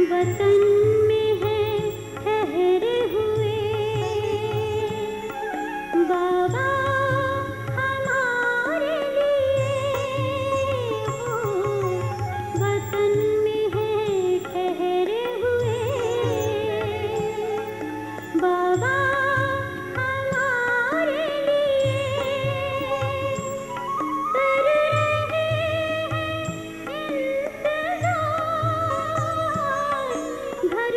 वतन में है ठहरे हुए बाबा हमारे लिए हो वतन में है ठहरे हुए बाबा हमारे लिए कर रहे हैं इंतजार घर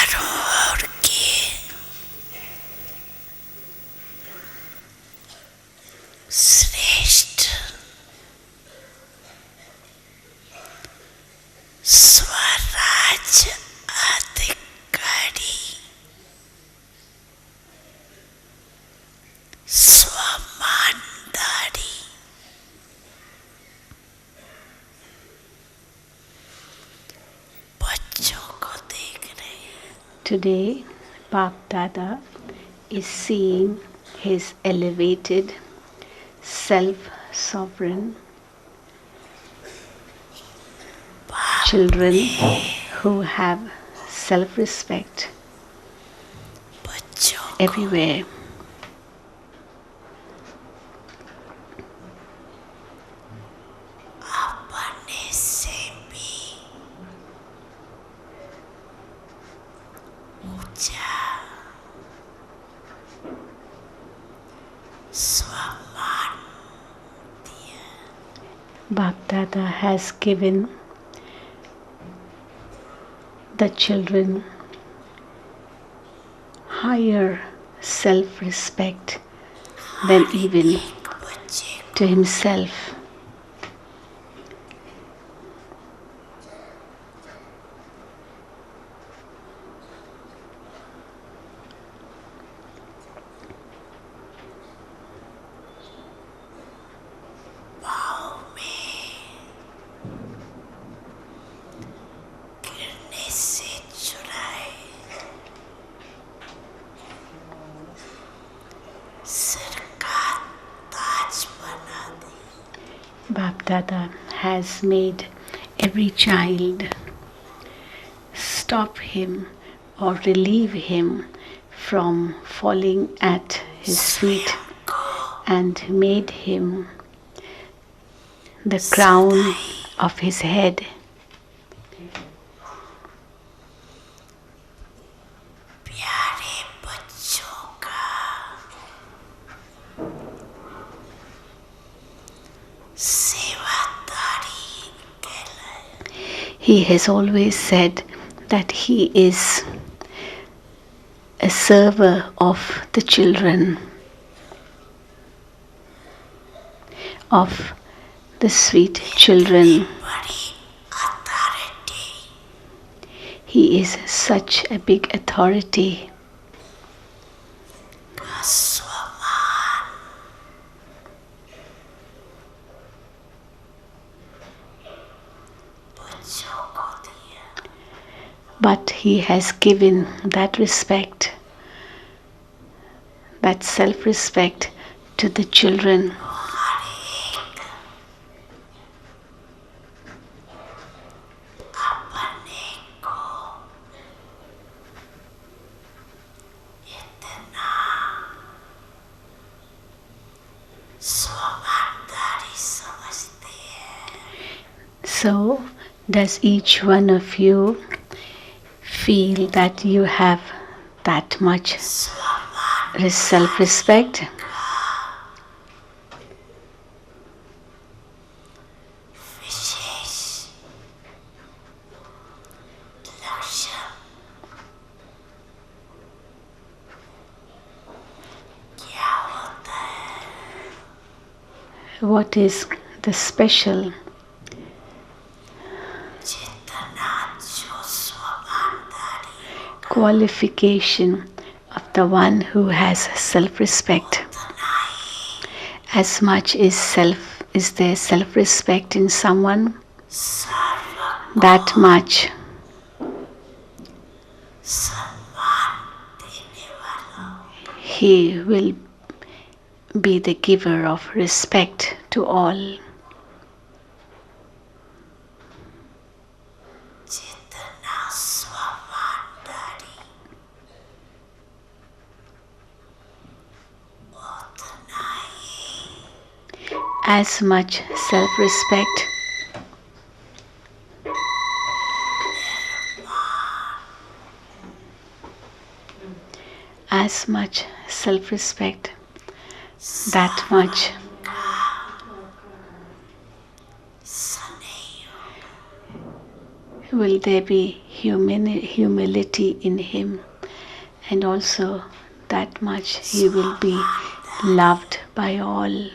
धरोहर के श्रेष्ठ स्वराज अधिकारी स्वमानदारी बच्चों को देख रहे हैं. Today, Bap Dada is seeing his elevated, self-sovereign children who have self-respect बच्चों everywhere. अपने से भी ऊंचा स्वमान दिया. Bap Dada has given the children higher self-respect than even एक बच्चे to himself. पाँव में गिरने से छुड़ाए, सिर का ताज बना दे. Bap Dada has made every child stop him or relieve him from falling at his feet and made him the crown of his head. प्यारे बच्चों का सेवादारी कहलाए. He has always said that he is a server of the children, of the sweet children. बड़ी authority He is such a big authority. का स्वमान बच्चों को दिया. But he has given that respect, that self-respect to the children. हर एक अपने को इतना स्वमानदारी समझते हैं. So, does each one of you feel that you have that much स्वमान self-respect? विशेष लक्ष्य क्या होता है? What is the special जितना जो स्वमानदारी qualification of the one who has self-respect? उतना ही As much is there self-respect in someone, serve that much सम्मान देने वाला he will be the giver of respect to all. जितना स्वमानदारी उतना ही As much self-respect, as much self-respect, that much स्नेह will there be humility in him, and also that much he will be loved by all.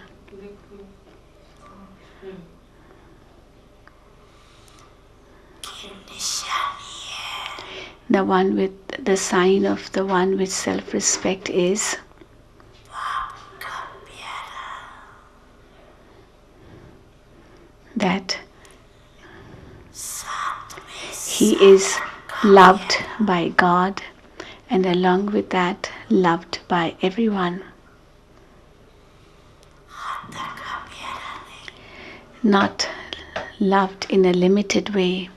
The one with the sign of the one with self-respect is that he is loved by God, and along with that, loved by everyone. Not loved in a limited way,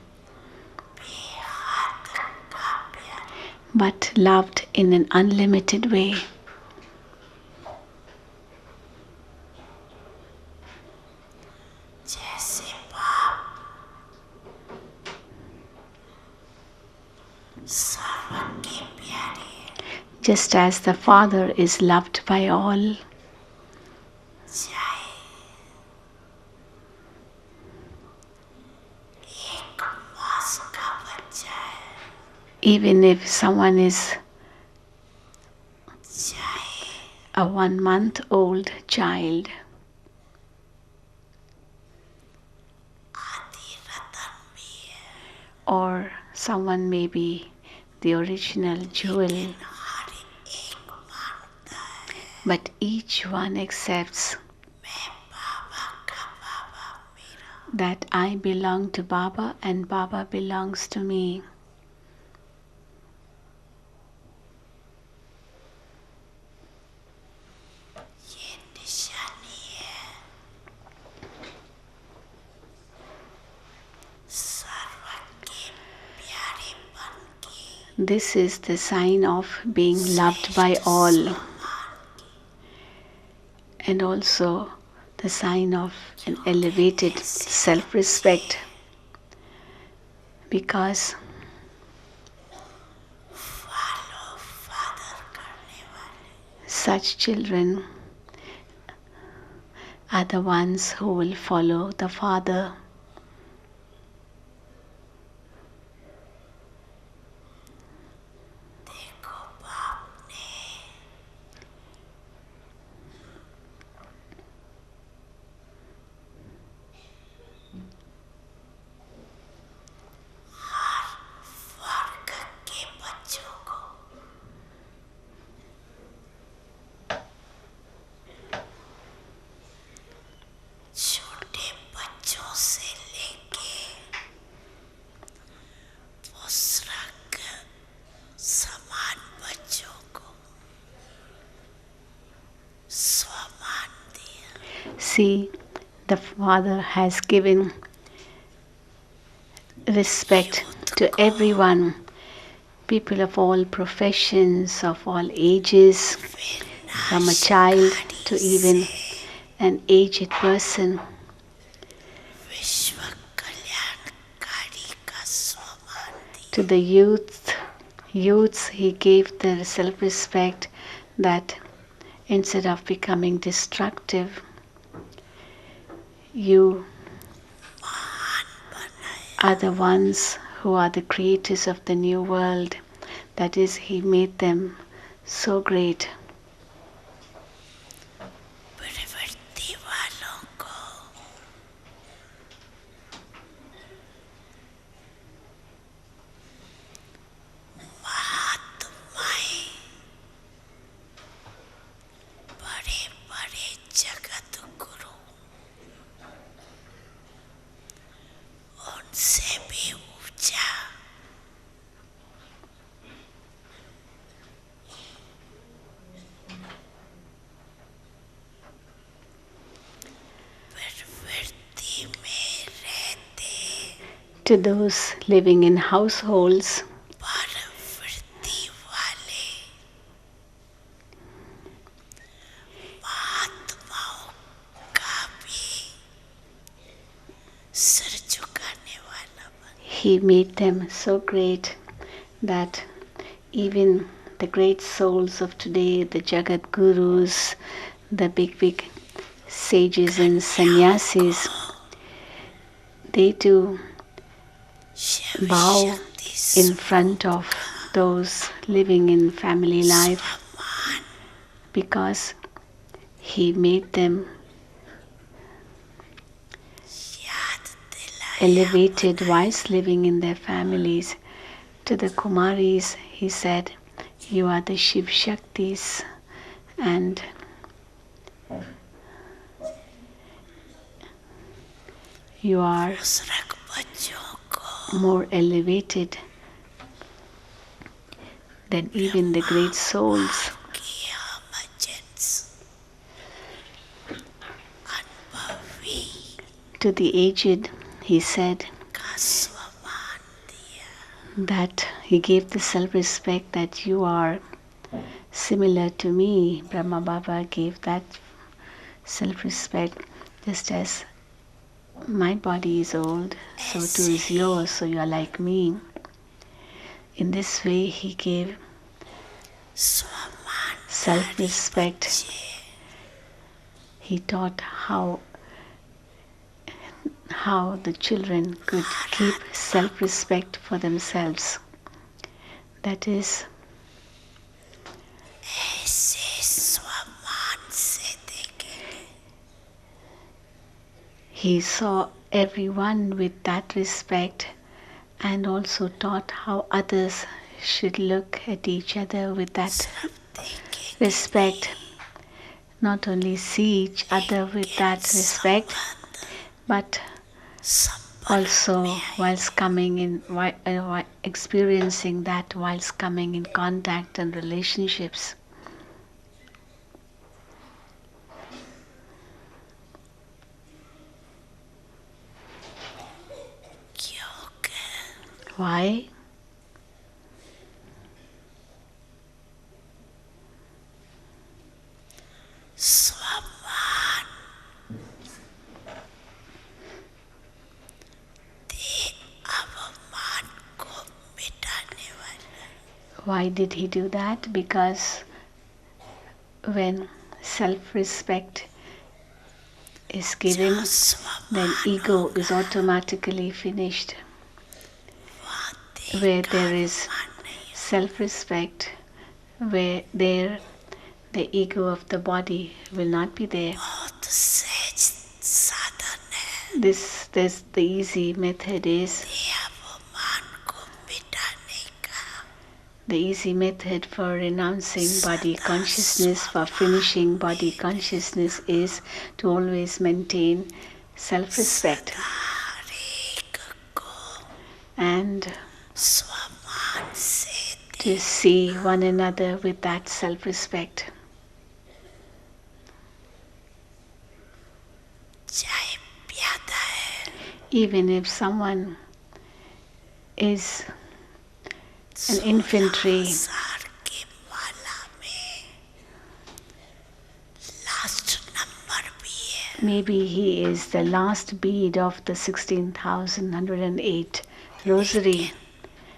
but loved in an unlimited way. Just as the Father is loved by all, even if someone is a 1-month-old child, or someone may be the original jewel, but each one accepts that I belong to Baba and Baba belongs to me. This is the sign of being loved by all, and also the sign of an elevated self-respect, because such children are the ones who will follow the Father. See, the Father has given respect to everyone, people of all professions, of all ages, from a child to even an aged person. To the youths he gave the self-respect that instead of becoming destructive, you are the ones who are the creators of the new world. That is, he made them so great. To those living in households, he made them so great that even the great souls of today, the Jagat Gurus, the big sages and sannyasis, they too bow in front of those living in family life because he made them elevated whilst living in their families. To the Kumaris, he said, "You are the Shiv Shaktis and you are more elevated than even the great souls." To the aged, he said that he gave the self-respect that you are similar to me. Brahma Baba gave that self-respect, just as my body is old, so too is yours, so you are like me. In this way, he gave self-respect. He taught how the children could keep self-respect for themselves. That is, he saw everyone with that respect and also taught how others should look at each other with that respect. Not only see each other with that respect, but also whilst coming in, experiencing that whilst coming in contact and relationships. Why? Why did he do that? Because when self-respect is given, then ego is automatically finished. Where there is self-respect, where there the ego of the body will not be there. This the easy method is the easy method for renouncing body consciousness, for finishing body consciousness, is to always maintain self-respect and to see one another with that self-respect. Even if someone is an infantry, maybe he is the last bead of the 16,108 rosary.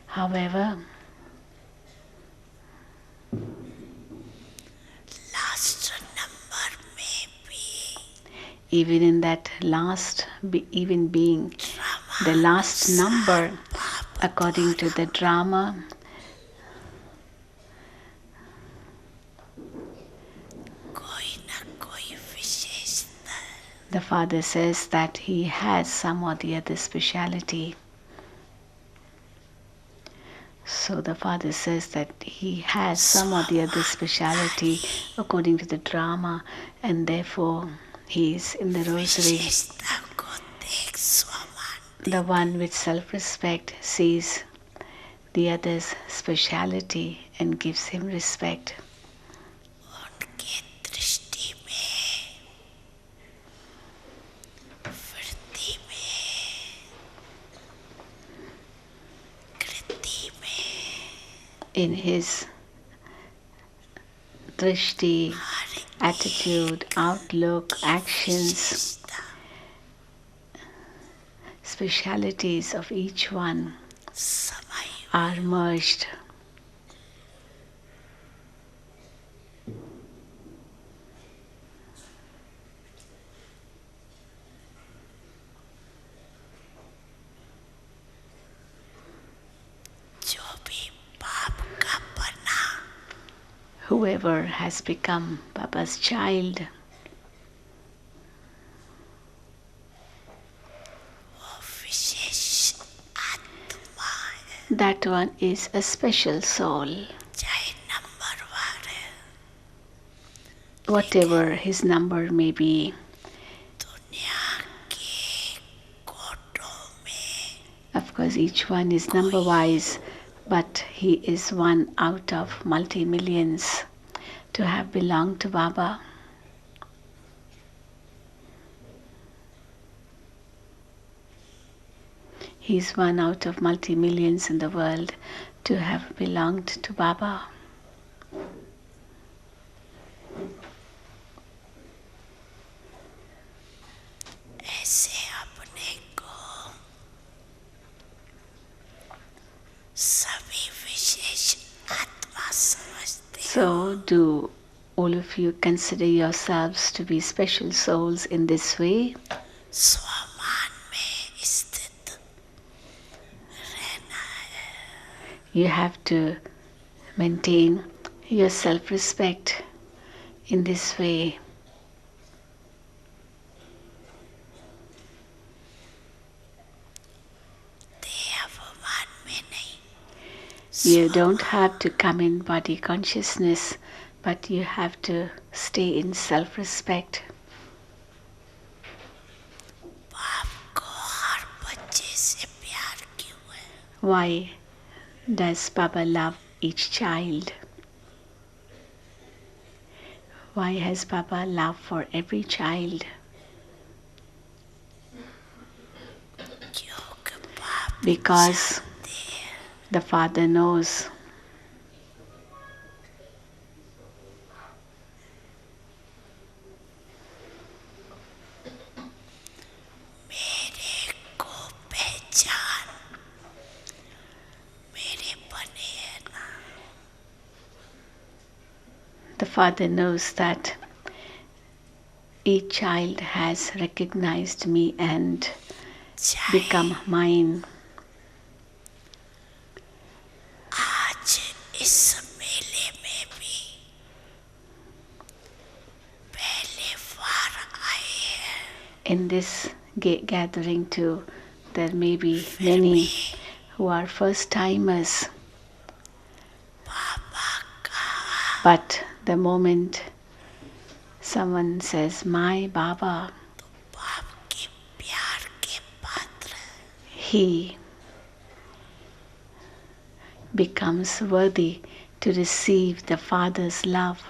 However, even in that last, even being the last number, according to the drama, the father says that he has some or the other speciality. So the father says that he has some or the other speciality according to the drama, and therefore he is in the rosary. The one with self-respect sees the other's speciality and gives him respect. In his drishti, attitude, outlook, actions, specialities of each one are merged. whoever has become Baba's child, वो विशेष आत्मा है, that one is a special soul. चाहे नंबरवार है, Whatever his number may be, दुनिया के कोटों में of course each one is number wise, but he is one out of multi-millions to have belonged to Baba. He is one out of multi-millions in the world to have belonged to Baba. ऐसे अपने को सभी विशेष आत्मा समझते हो। So do all of you consider yourselves to be special souls in this way? स्वमान में स्थित रहना है, You have to maintain your self-respect in this way. देह अभिमान में नहीं, You don't have to come in body consciousness, but you have to stay in self-respect. बाप को हर बच्चे से प्यार क्यों है? Why does Baba love each child? Why has Baba love for every child? क्योंकि बाप Because जानते हैं the Father knows. मेरे को पहचान मेरे बने है ना, The Father knows that each child has recognized me and चाहे become mine. आज इस मेले में भी पहले बार आए हैं, In this gathering too, there may be many who are first timers, बाबा का but the moment someone says, "My Baba," बाप के प्यार के पात्र हैं। he becomes worthy to receive the Father's love.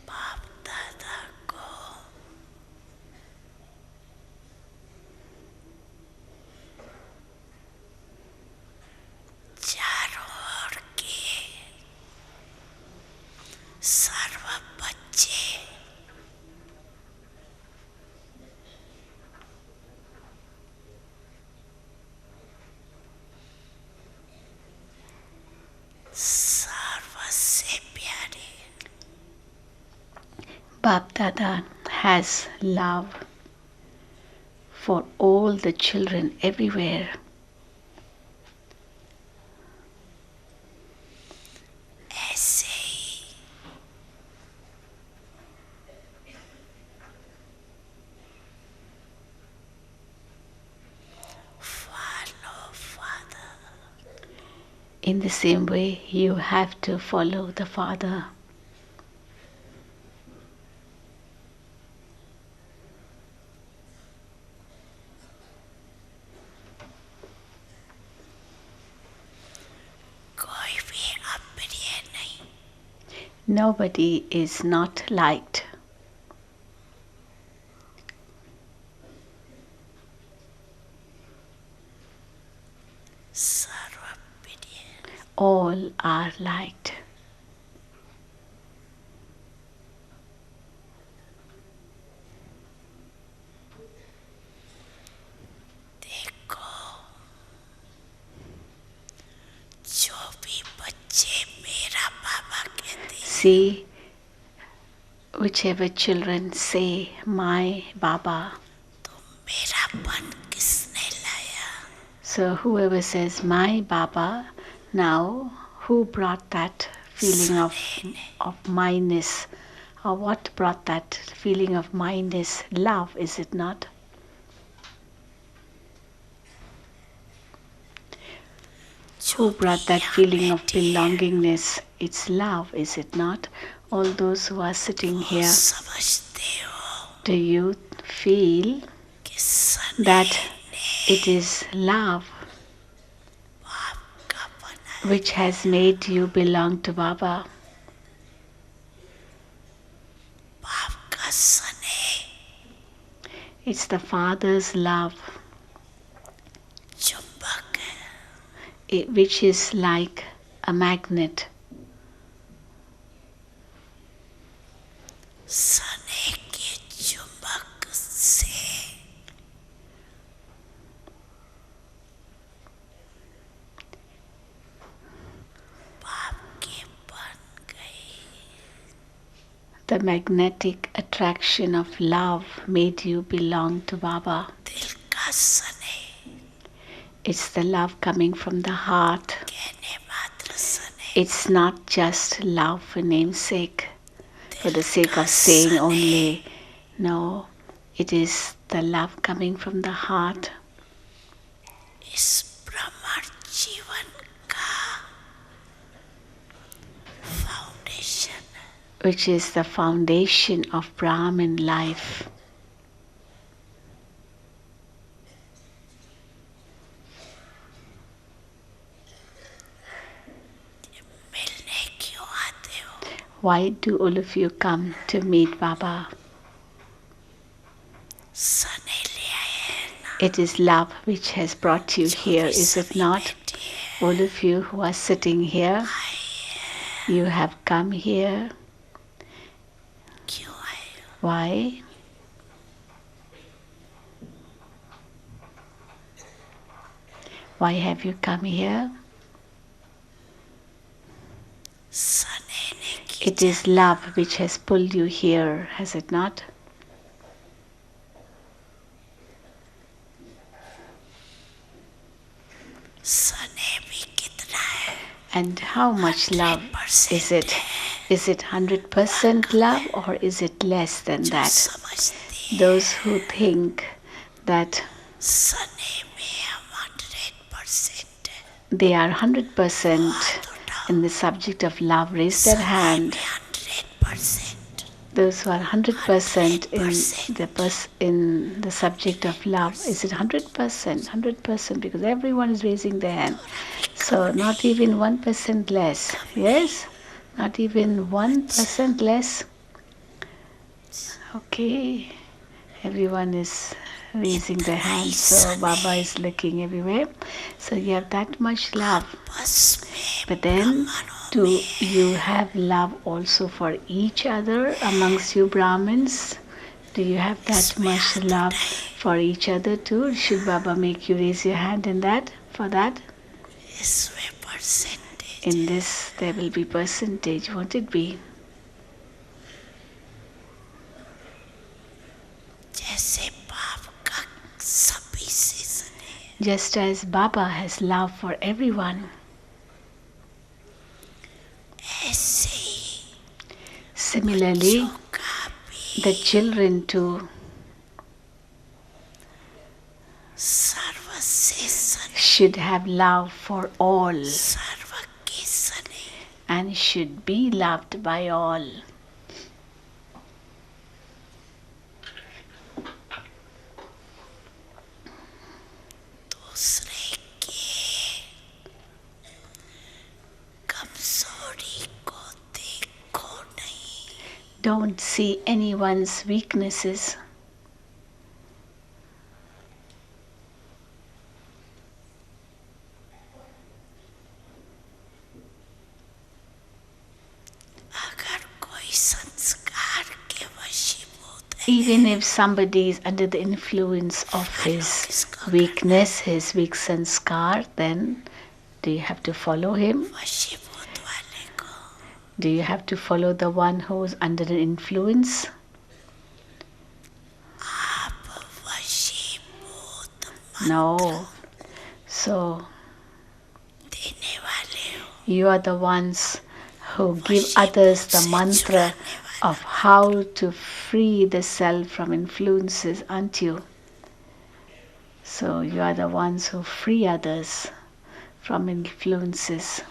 बाप दादा को चारों ओर के सर्व बच्चे सर्वसे प्यारे Bap Dada has love for all the children everywhere. ऐसे ही follow Father, In the same way, you have to follow the Father. कोई भी अप्रिय नहीं, Nobody is not liked. सर्वप्रिय All are liked. देखो जो भी बच्चे मेरा बाबा कहते हैं, See, whichever children say, my Baba. मेरापन किसने लाया? So whoever says, my Baba, now who brought that feeling of mineness? Or what brought that feeling of mineness? Love, is it not? Who brought that feeling of belongingness? It's love, is it not? All those who are sitting here, समझते हो do you feel कि सने that it is love आपका बना which has made you belong to Baba? बाप का सने It's the Father's love, चुंबक है, which is like a magnet. सने के चुंबक से बाप के बन गई. The magnetic attraction of love made you belong to Baba. दिल का सने It's the love coming from the heart. कहने मात्र सने It's not just love for namesake, for the sake of saying only. No, it is the love coming from the heart, इस भ्रमण जीवन का foundation. which is the foundation of Brahmin life. मिलने क्यों आते हो? Why do all of you come to meet Baba? सने ले आए हैं ना. It is love which has brought you here, is it not? All of you who are sitting here, you have come here. क्यों आए हो? Why? Why have you come here? सने ने की It is love which has pulled you here, has it not? सने भी कितना है? And how much love is it? Is it 100% love or is it less than that? समझती Those who think that सने में हम 100% they are 100% in the subject of love, raise their hand. 100%. Those who are 100% in the subject of love, is it 100%? 100%, because everyone is raising their hand. So not even 1% less. Yes? Not even 1% less. Okay. Everyone is raising their hands. So Baba is looking everywhere. So you have that much love. बस में But then, do you have love also for each other amongst you Brahmins? Do you have that much love for each other too? Should Baba make you raise your hand in that? For that? इसमें percentage In this, there will be percentage, won't it be? जैसे बाप का सभी से स्नेह, Just as Baba has love for everyone, ऐसे ही similarly, का भी the children too सर्व से स्नेह, should have love for all सर्व के स्नेह. and should be loved by all. दूसरे के कमजोरी को देखो नहीं, Don't see anyone's weaknesses. अगर कोई संस्कार के वशीभूत है, Even if somebody is under the influence of his weakness, his weak sanskar, then do you have to follow him? वशीभूत वाले को Do you have to follow the one who's under an influence? आप वशीभूत No. So देने वाले हो, you are the ones who give others the mantra of how to free the self from influences, aren't you? So you are the ones who free others from influences.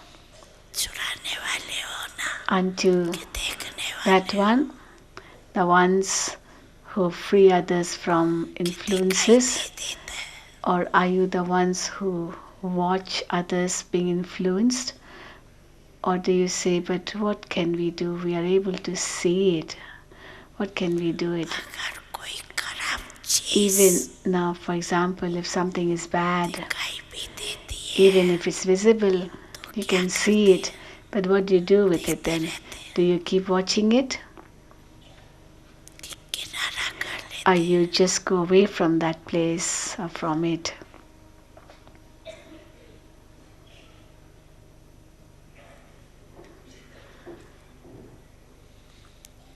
चुराने वाले हो ना, Aren't you कि देखने that वाले one? The ones who free others from दिखाई influences? नहीं देता है. Or are you the ones who watch others being influenced? Or do you say, but what can we do? We are able to see it. What can we do it? अगर कोई खराब चीज Even now, for example, if something is bad, दिखाई भी देती है, even if it's visible, you can see it. But what do you do with it then? Do you keep watching it? किनारा कर लेते, Or you just go away from that place or from it?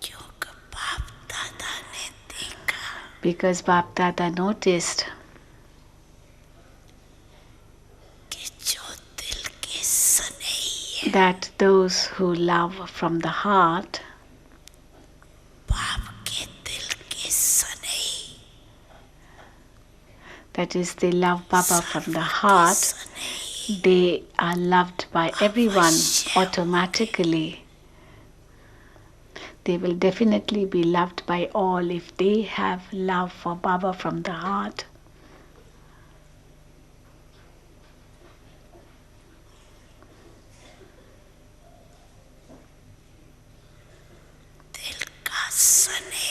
क्योंकि बाप दादा ने देखा Because Bap Dada noticed कि जो दिल के स्नेही है, that those who love from the heart, बाप के दिल के स्नेही, that is, they love Baba from the heart, Snehi they are loved by everyone automatically. They will definitely be loved by all if they have love for Baba from the heart. दिल का स्नेह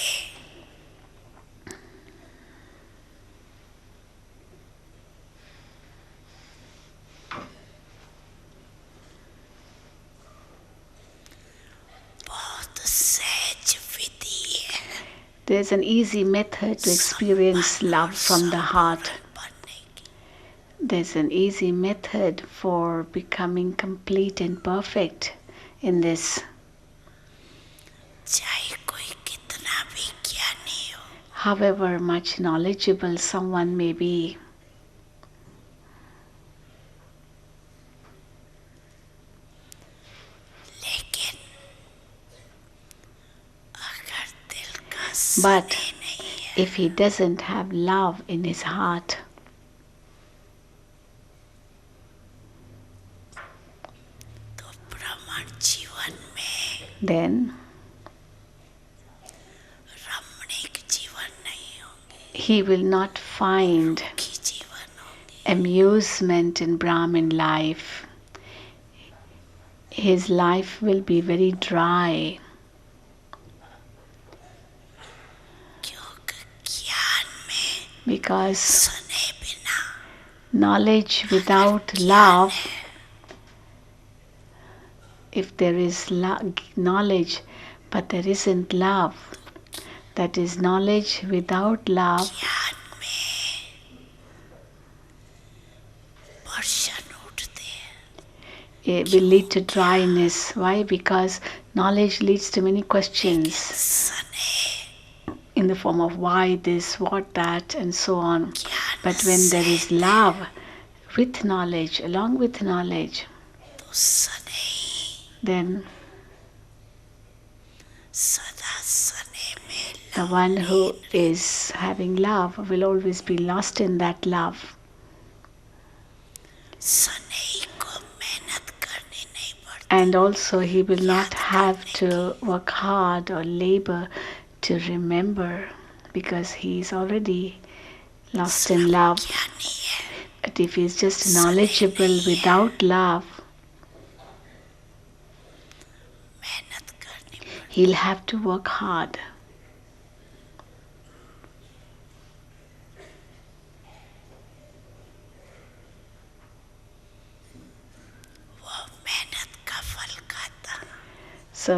बहुत सहज विधि है There's an easy method to experience love from the heart. बनने की. There's an easy method for becoming complete and perfect in this. चाहे कोई कितना भी ज्ञानी हो, However much knowledgeable someone may be, लेकिन अगर दिल का but स्नेह नहीं है, if he doesn't have love in his heart, तो भ्रमण जीवन में then रमणीक जीवन नहीं होंगे, he will not find की जीवन होंगे. amusement in Brahmin life. His life will be very dry क्योंकि ज्ञान में because स्नेह बिना knowledge without love, if there is knowledge but there isn't love, that is knowledge without love, ज्ञान में वर्षण उठते हैं. it will lead to dryness. Why? Because knowledge leads to many questions स्नेह in the form of why this, what that, and so on. ज्ञान But when there is love with knowledge, along with knowledge, तो स्नेह then सदा स्नेह में the one who is having love will always be lost in that love. स्नेह को मेहनत करनी नहीं पड़ती. And also he will not have to work hard or labor to remember because he is already lost in love. ज्ञानी है, But if he is just knowledgeable without love, मेहनत करनी पड़ती. he'll have to work hard. वो मेहनत का फल खाता, So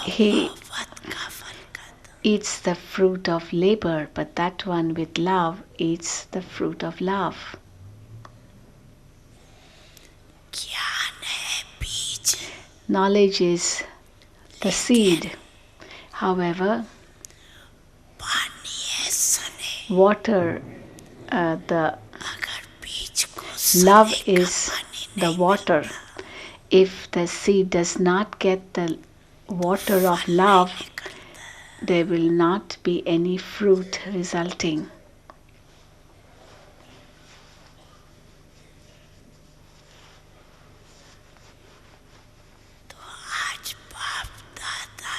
he वत का फल खाता. eats the fruit of labor, but that one with love eats the fruit of love. ज्ञान है बीज, Knowledge is the seed. However, पानी ऐसा नहीं water, the अगर बीज को love सने का is पानी the नहीं water. If the seed does not get the water of love, there will not be any fruit resulting. तो आज बाप दादा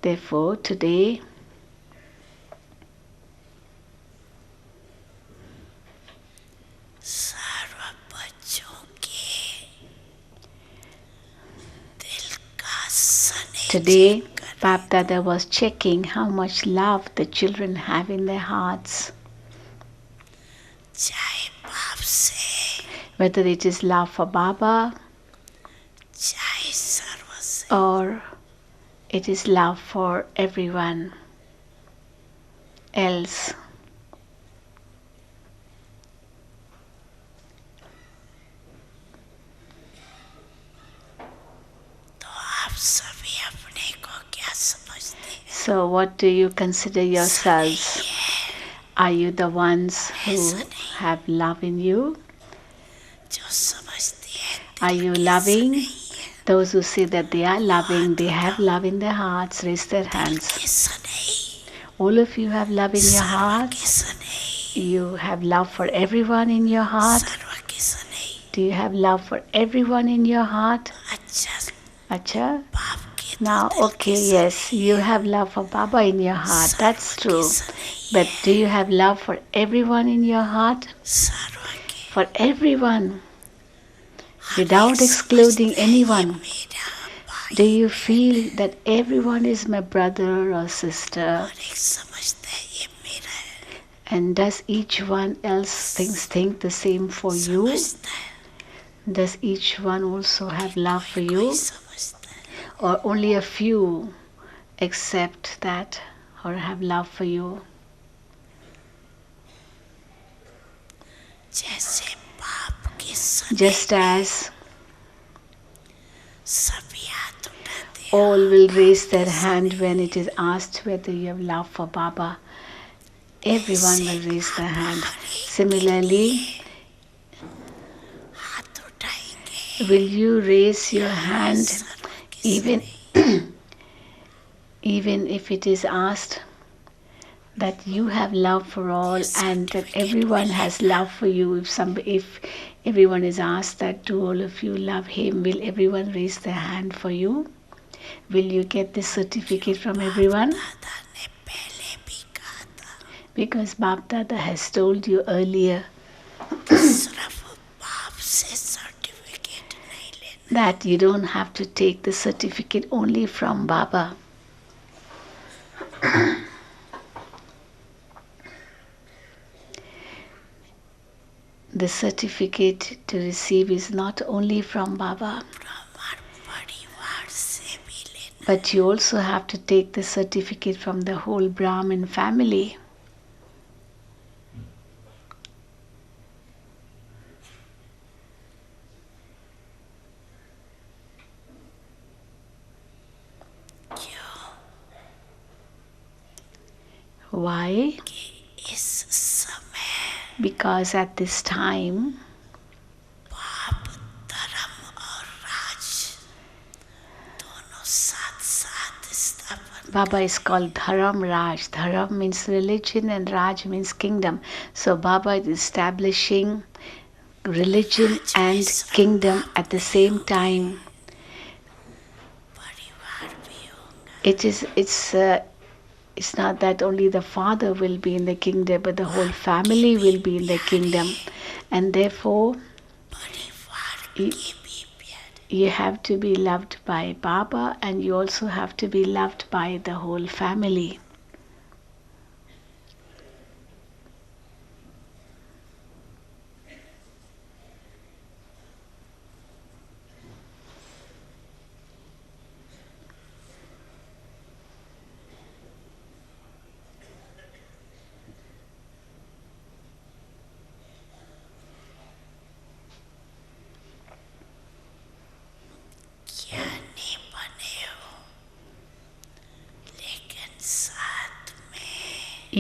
Therefore, today, सर्व बच्चों के दिल का सने today, Bap Dada was checking how much love the children have in their hearts. चाहे बाप से Whether it is love for Baba चाहे सर्व से or it is love for everyone else. तो आप सभी अपने को क्या समझते हैं So, what do you consider yourselves? Are you the ones who have love in you? जो समझती है Are you loving? Those who say that they are loving, they have love in their hearts, raise their hands. ऐसा नहीं All of you have love in your hearts. ऐसा नहीं You have love for everyone in your heart. सर्व कैसा नहीं Do you have love for everyone in your heart? अच्छा Acha? बाप के Now, okay, yes, you have love for Baba in your heart. That's true. But do you have love for everyone in your heart? सर्व के For everyone, without excluding anyone. मेरा Do you feel that everyone is my brother or sister? एक समझता है ये मेरा है And does each one else think the same for you? समझता है Does each one also have love for you? समझता है Or only a few accept that or have love for you? जैसे बाप के सने Just as सभी हाथ उठाते हैं all will raise their hand when it is asked whether you have love for Baba, everyone will raise their hand. Similarly, हाथ उठाएंगे will you raise your hand even even if it is asked that you have love for all and that everyone has love for you? If everyone is asked that do all of you love him, will everyone raise their hand for you? Will you get this certificate from everyone? दादा ने पहले भी कहा था Because Bap Dada has told you earlier कि सिर्फ बाप से सर्टिफिकेट नहीं लेना that you don't have to take the certificate only from Baba. The certificate to receive is not only from Baba, हमारे परिवार से भी लेना but you also have to take the certificate from the whole Brahmin family. क्यों Why? कि इस समय Because at this time, पाप धर्म और राज दोनों साथ साथ स्थापन Baba is called Dharam Raj. Dharam means religion and Raj means kingdom. So Baba is establishing religion and kingdom at the same time. परिवार भी होगा It's not that only the father will be in the kingdom, but the whole family will be in the kingdom. And therefore, परिवार you, के भी प्यारे you have to be loved by Baba and you also have to be loved by the whole family.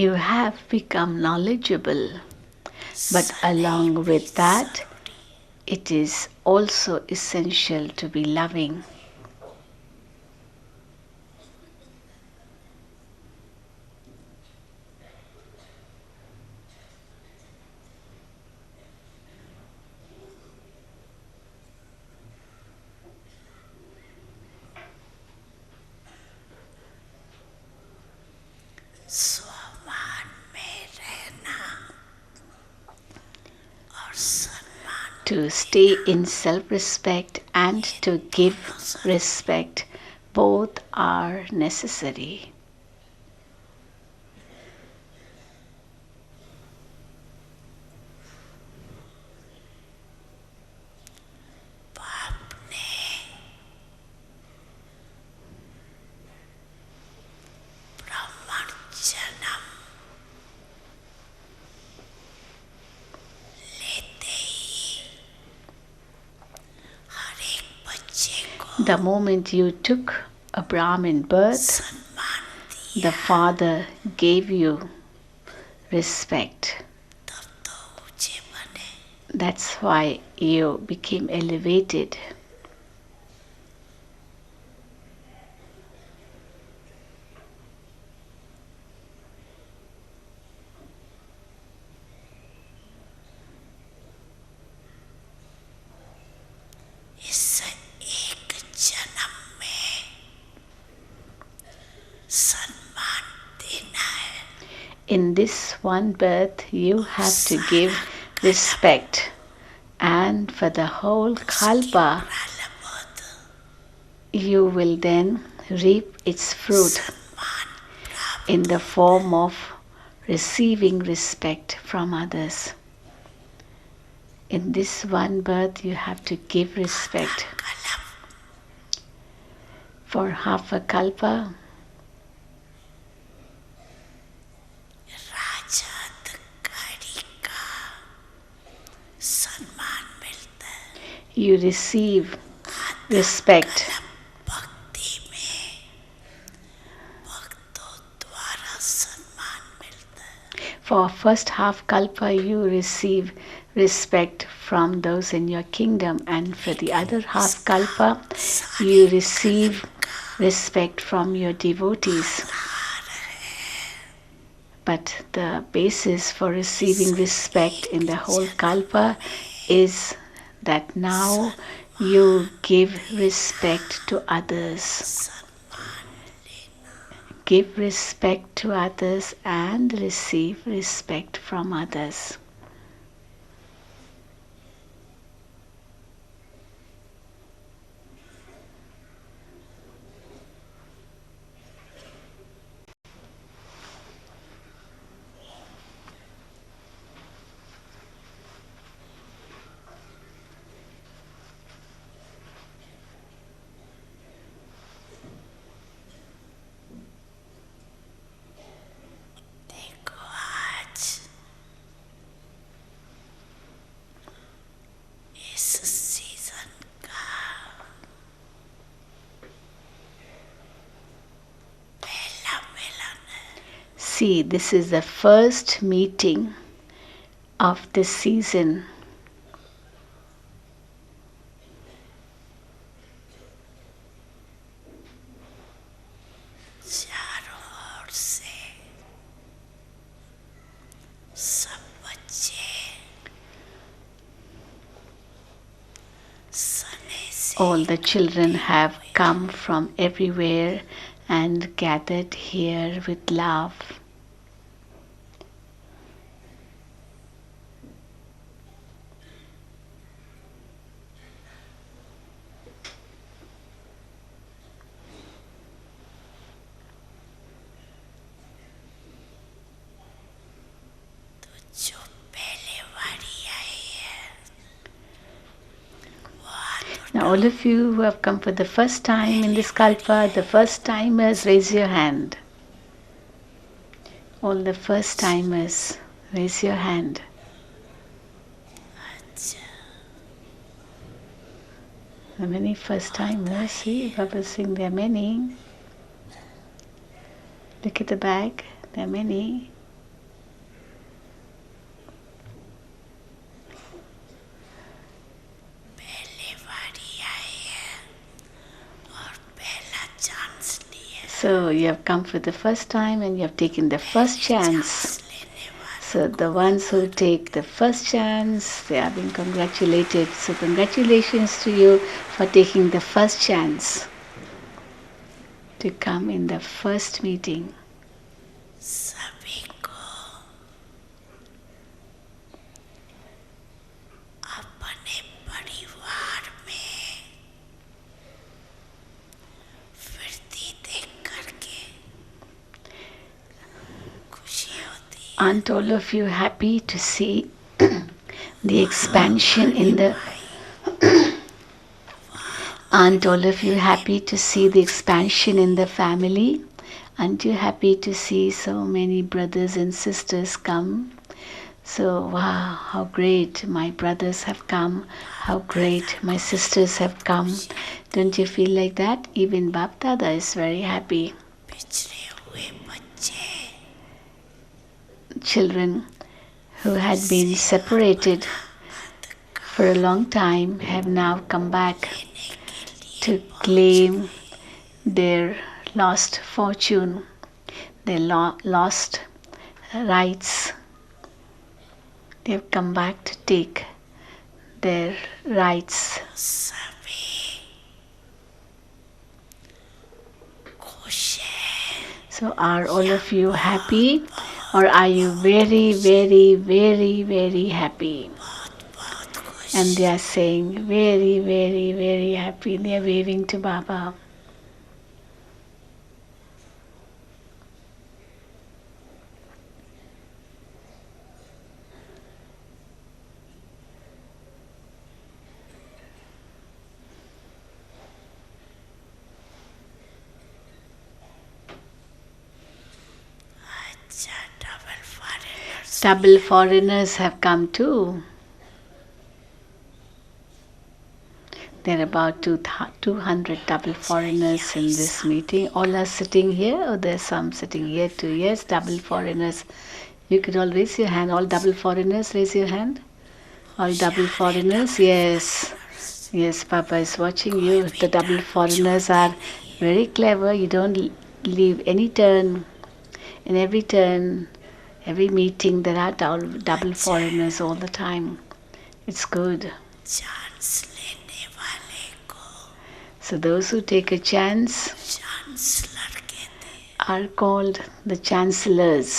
you have become knowledgeable, but along with that, it is also essential to be loving. स्वमान में रहना और सम्मान To stay in self-respect and to give respect, both are necessary. बाप ने ब्राह्मण जन्म लेते ही हर एक बच्चे को The moment you took a Brahmin birth, सम्मान दिया the father gave you respect. तब तो ऊंचे बने. That's why you became elevated. इस एक जन्म में सम्मान देना है. In this one birth, you have to give respect. And for the whole kalpa, प्रलबोध you will then reap its fruit सम्मान प्राप्त in the form of receiving respect from others. In this one birth, you have to give respect. कलम For half a kalpa, राजाधिकारी का सम्मान मिलता है. you receive respect. भक्ति में भक्तों द्वारा सम्मान मिलता है. For first half kalpa, you receive respect from those in your kingdom, and for the other half kalpa, you receive respect from your devotees. But the basis for receiving respect in the whole kalpa is that now you give respect to others. Give respect to others and receive respect from others. देखो आज इस season का पहला मिलन है. See, this is the first meeting of the season. चारों ओर से सब बच्चे सने से All the children have come from everywhere and gathered here with love. तो जो पहले बारी आई है वो हाथ Now, all of you who have come for the first time in this kalpa, the first timers, raise your hand. All the first timers, raise your hand. अच्छा There are many first timers. See, Baba Singh, there are many. Look at the back, there are many. So you have come for the first time and you have taken the first chance. So the ones who take the first chance, they are being congratulated. So congratulations to you for taking the first chance to come in the first meeting. सभी को अपने परिवार में वृद्धि देख करके खुशी होती है. Aren't all of you happy to see the expansion in the Aren't all of you happy to see the expansion in the family? Aren't you happy to see so many brothers and sisters come? So, wow, how great my brothers have come. How great my sisters have come. Don't you feel like that? Even Bap Dada is very happy. पिछड़े हुए बच्चे Children who had been separated for a long time have now come back to claim their lost fortune, their lost rights. They have come back to take their rights. सभी खुश हैं. So are all of you happy, or are you very, very, very, very happy? बहुत खुश. And they are saying very, very, very happy. They are waving to Baba. अच्छा double foreigners. Double foreigners have come too. There are about 200 double foreigners in this meeting. All are sitting here, or there's some sitting here too. Yes, double foreigners. You could all raise your hand. All double foreigners, raise your hand. All double foreigners, yes. Yes, Papa is watching you. The double foreigners are very clever. You don't leave any turn. In every turn, every meeting, there are double foreigners all the time. It's good. Chance लेने वाले को So those who take a chance chancellor कहते हैं. are called the chancellors.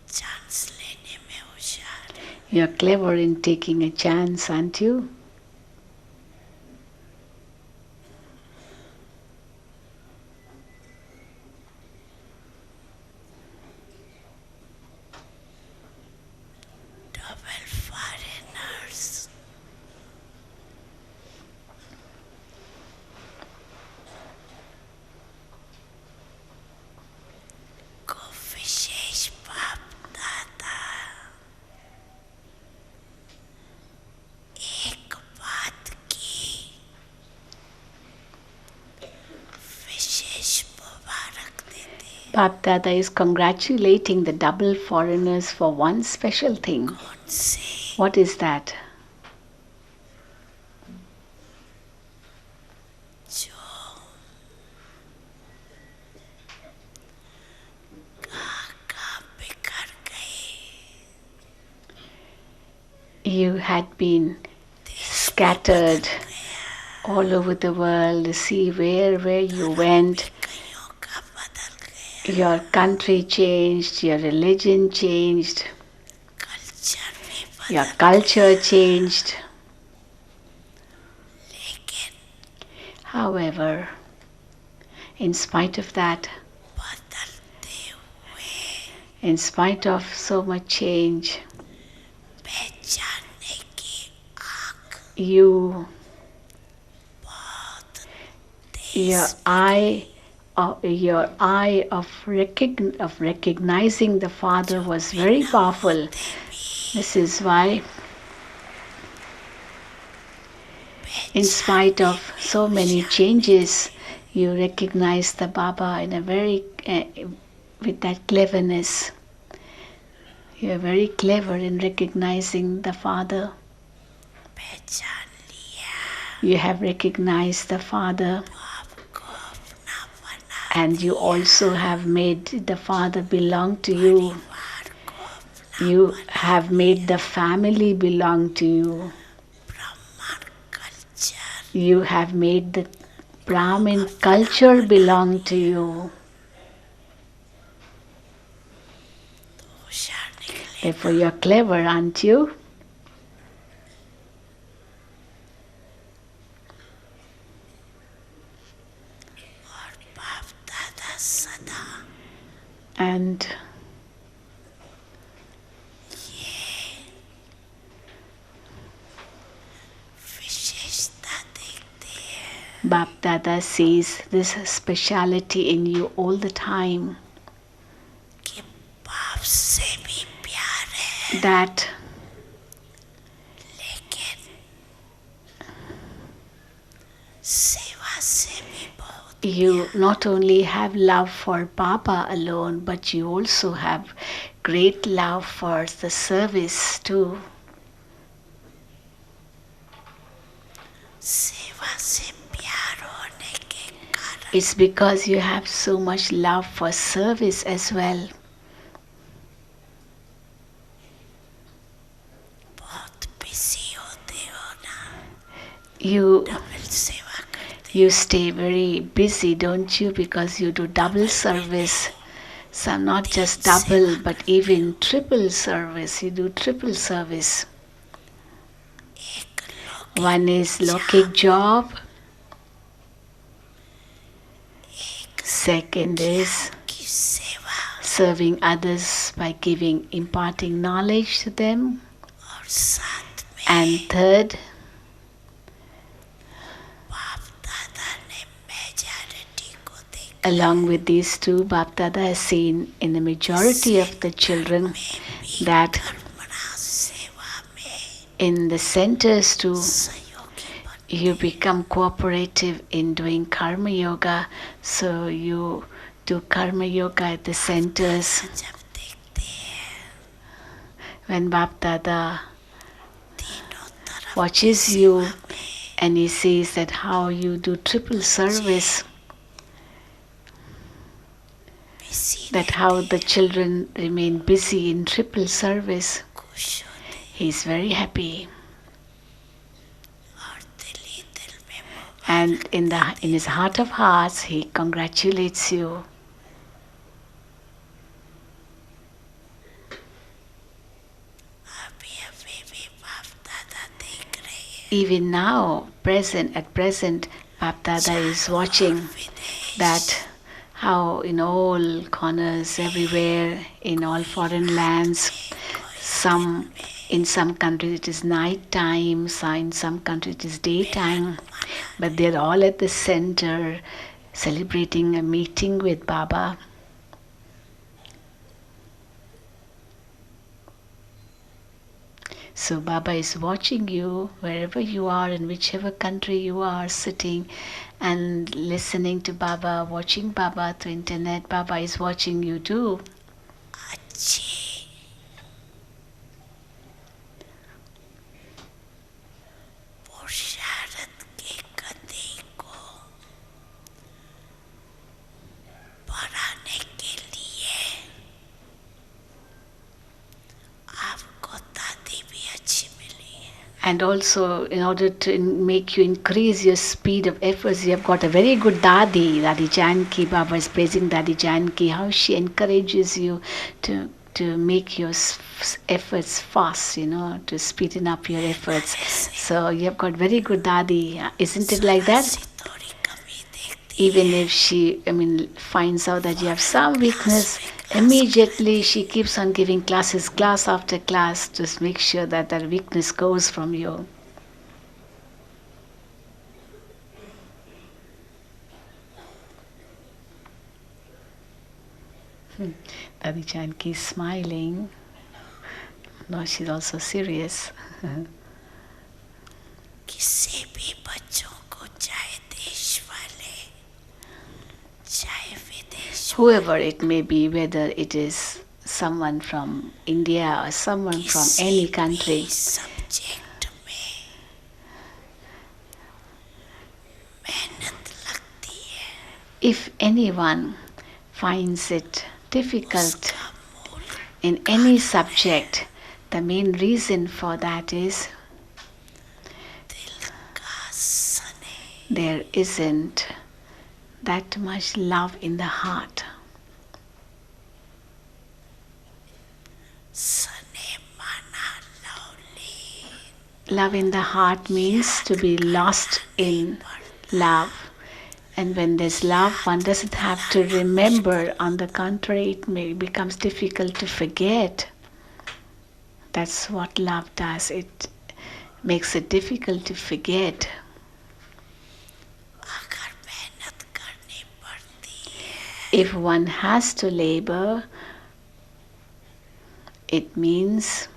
Chance लेने में होशियार है. You're clever in taking a chance, aren't you? Double foreigners को विशेष बाप दादा एक बात की विशेष मुबारक देते हैं. Bap Dada is congratulating the double foreigners for one special thing. उनसे What is that? जो कहाँ बिखर गए. You had been scattered all over the world. See where you went. कईयों का बदल गया. Your country changed, your religion changed, culture भी बदल. your culture changed. लेकिन However, in spite of that, बदलते हुए in spite of so much change, पहचानने की आँख you, बहुत your eye of recognizing the Father was very powerful. This is why, in spite of so many changes, you recognize the Baba in a very with that cleverness. You are very clever in recognizing the Father. पहचान लिया. You have recognized the Father, आपको अपना बना and you also have made the Father belong to you. परिवार को अपना You have made the family belong to you. ब्राह्मण culture You have made the Brahmin culture belong to you. होशियार निकले Therefore, you're clever, aren't you? और बाप दादा सदा And विशेषता देखते हैं Bap Dada sees this speciality in you all the time, कि बाप से भी प्यार है that लेकिन सेवा से भी बहुत you not only have love for Baba alone, but you also have great love for the service too. सेवा से प्यार होने के कारण It's because you have so much love for service as well. बहुत बिजी होते हो ना You डबल सेवा करते you stay very busy, don't you? Because you do double service. So not just double, but even triple service. You do triple service. एक लोग One is locking job. Second is की सेवा serving others by imparting knowledge to them. और साथ में And third, बाप दादा ने मेजॉरिटी को देखा along with these two, Bap Dada has seen in the majority of the children that कर्मणा सेवा में in the centers too, सहयोगी बन you become cooperative in doing karma yoga. So you do karma yoga at the centers. जब देखते हैं When Bap Dada तीनों तरफ watches you and he sees that how you do triple service, busy that how the children remain busy in triple service, खुश होते he is very happy. और दिल ही दिल में And in his heart of hearts, he congratulates you. अभी अभी भी बाप दादा देख रहे हैं Even now, at present, Bap Dada is watching विदेश that how in all corners, everywhere, in all foreign lands, in some countries it is night time, in some countries it is daytime, but they're all at the center celebrating a meeting with Baba. So Baba is watching you wherever you are, in whichever country you are sitting and listening to Baba, watching Baba through internet. Baba is watching you too. अच्छी पुरुषार्थ की गति को बढ़ाने के लिए आपको दादी भी अच्छी मिली है And also, in order to make you increase your speed of efforts, you have got a very good Dadi, Dadi Janki. Baba is praising Dadi Janki, how she encourages you to make your efforts fast, to speeden up your efforts. So you have got very good Dadi, isn't it like that? ऐसी थोड़ी कमी देखती Even if she, finds out that you have some weakness, immediately she keeps on giving classes, class after class, to make sure that that weakness goes from you. Dadi Janki is smiling. No, she's also serious. किसी भी बच्चों को चाहे देश वाले चाहे विदेश Whoever it may be, whether it is someone from India or someone from any country, subject में if anyone finds it difficult उसका मूल in any subject, the main reason for that is दिल का स्नेह there isn't that much love in the heart. स्नेह माना lovely Love in the heart means to be lost in love. And when there's love, one doesn't have to remember. On the contrary, it becomes difficult to forget. That's what love does. It makes it difficult to forget. अगर मेहनत करनी पड़ती है If one has to labor, it means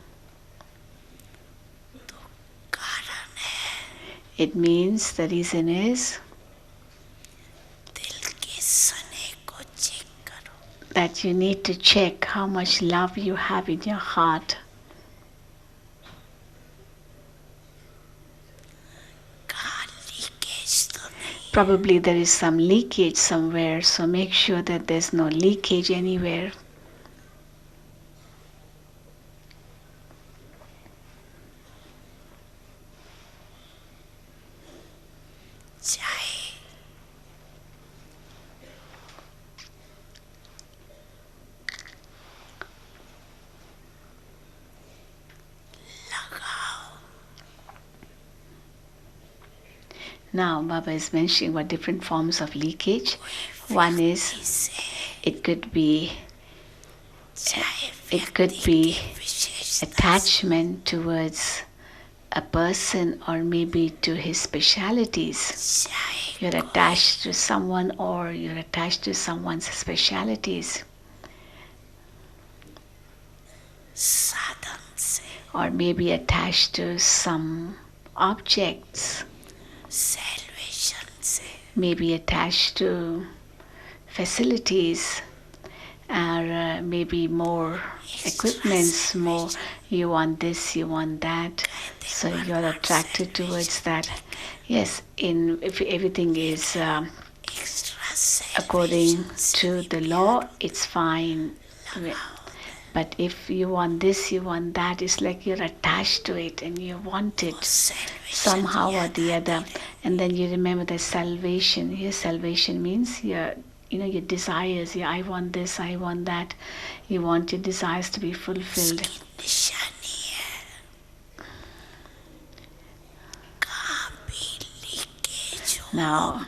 कारण है the reason is दिल के स्नेह को चेक करो that you need to check how much love you have in your heart. कहाँ लीकेज तो नहीं Probably there is some leakage somewhere, so make sure that there's no leakage anywhere. चाहे लगाओ Now, Baba is mentioning what different forms of leakage. One is इसे it could be चाहे it could be wishes attachment towards a person or maybe to his specialities. चाहे You're attached to someone or you're attached to someone's specialities, साधन से or maybe attached to some objects, salvation से maybe attached to facilities, or maybe more equipments, more you want this, you want that, so you're attracted towards that. Yes, if everything is extra according to the law, it's fine. But if you want this, you want that, it's like you're attached to it and you want it somehow or the other. And then you remember the salvation. Your salvation means your desires. Yeah, I want this, I want that. You want your desires to be fulfilled. निशानी है कहाँ भी leakage Now,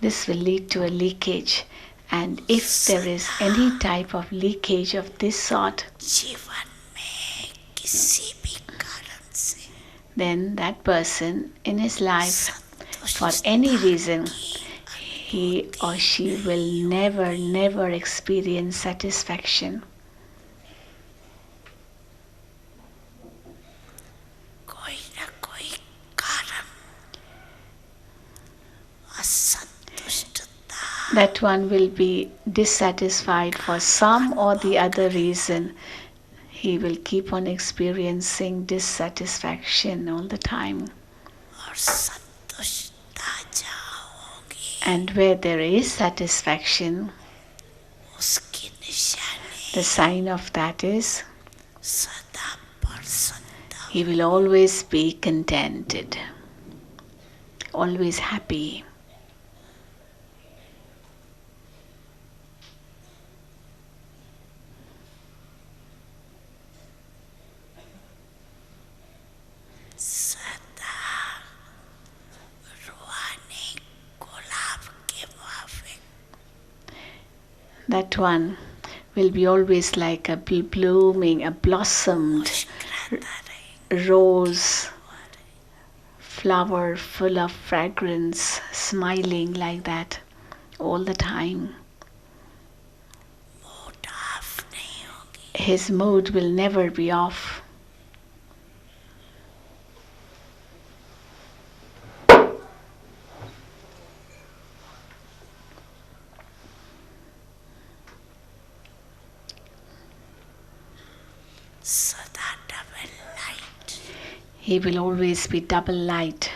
this will lead to a leakage. And if there is any type of leakage of this sort, जीवन में किसी भी कारण से then that person in his life, for any reason, he or she will never experience satisfaction. कोई न कोई कारण असंतुष्टता That one will be dissatisfied for some or the other reason. He will keep on experiencing dissatisfaction all the time. और संतुष्टता जहाँ होगी And where there is satisfaction, उसकी निशानी the sign of that is सदा प्रसन्नता he will always be contented, always happy. सदा रूहानी गुलाब के माफिक That one will be always like a blooming, a blossomed मुस्कुराता रहे rose flower full of fragrance, smiling like that all the time. Mood off नहीं होगी His mood will never be off. सदा double light He will always be double light.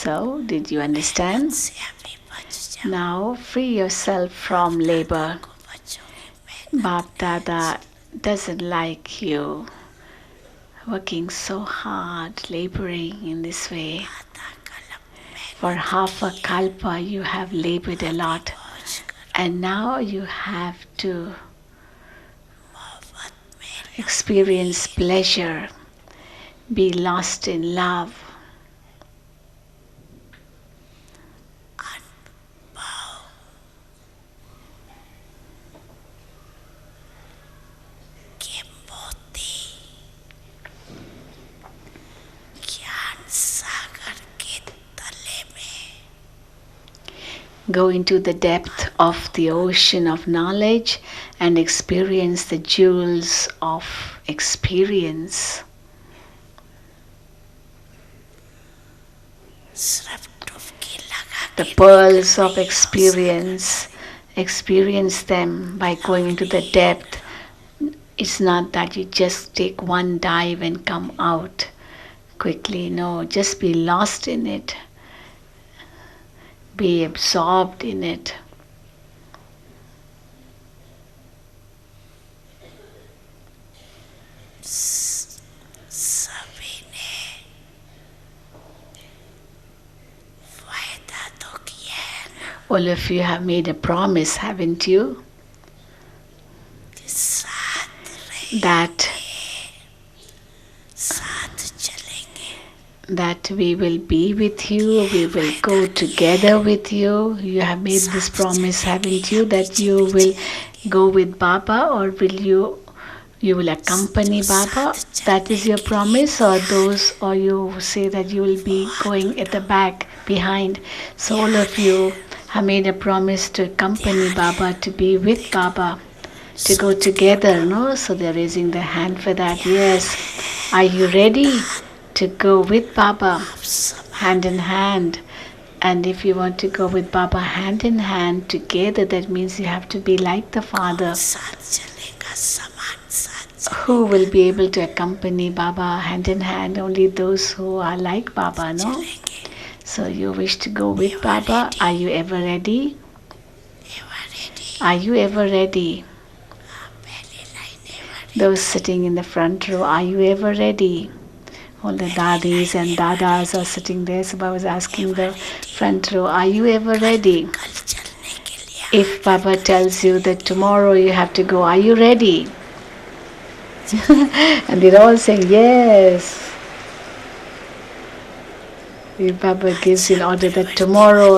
So, did you understand? से अभी बच जाओ Now, free yourself from labor. को बचोगी मैं Bap Dada doesn't like you working so hard, laboring in this way. आधा कलम For half a kalpa, you have labored a lot, पहुँच कर and now you have to मोहब्बत में experience pleasure, be lost in love. अनुभव के मोती ज्ञान सागर के तले में Go into the depth of the ocean of knowledge and experience the jewels of experience. सिर्फ डुबकी लगा The के pearls of experience, experience them by going into the depth. It's not that you just take one dive and come out quickly. No, just be lost in it. Be absorbed in it. सभी ने वायदा तो किया है ना All of you have made a promise, haven't you? कि साथ रहे That साथ चलेंगे that we will be with you, we will go together with you. You have made this promise, haven't you, that you will go with Baba, or you will accompany Baba? That is your promise, or you say that you will be going at the back behind. So all of you have made a promise to accompany Baba, to be with Baba, to go together, no? So they're raising their hand for that. Yes. Are you ready to go with Baba hand in hand? And if you want to go with Baba hand in hand together, that means you have to be like the Father. साथ चलेगा समान साथ Who will be able to accompany Baba hand in hand? Only those who are like Baba, no? चलेंगे So you wish to go with Baba? Are you ever ready? Ever ready Are you ever ready? पहली line ever Those sitting in the front row, are you ever ready? All the dadis and dadas are sitting there. So I was asking the front row, are you ever ready? कल चलने के लिए If Baba tells you that tomorrow you have to go, are you ready? And they're all saying yes. If Baba gives an order that tomorrow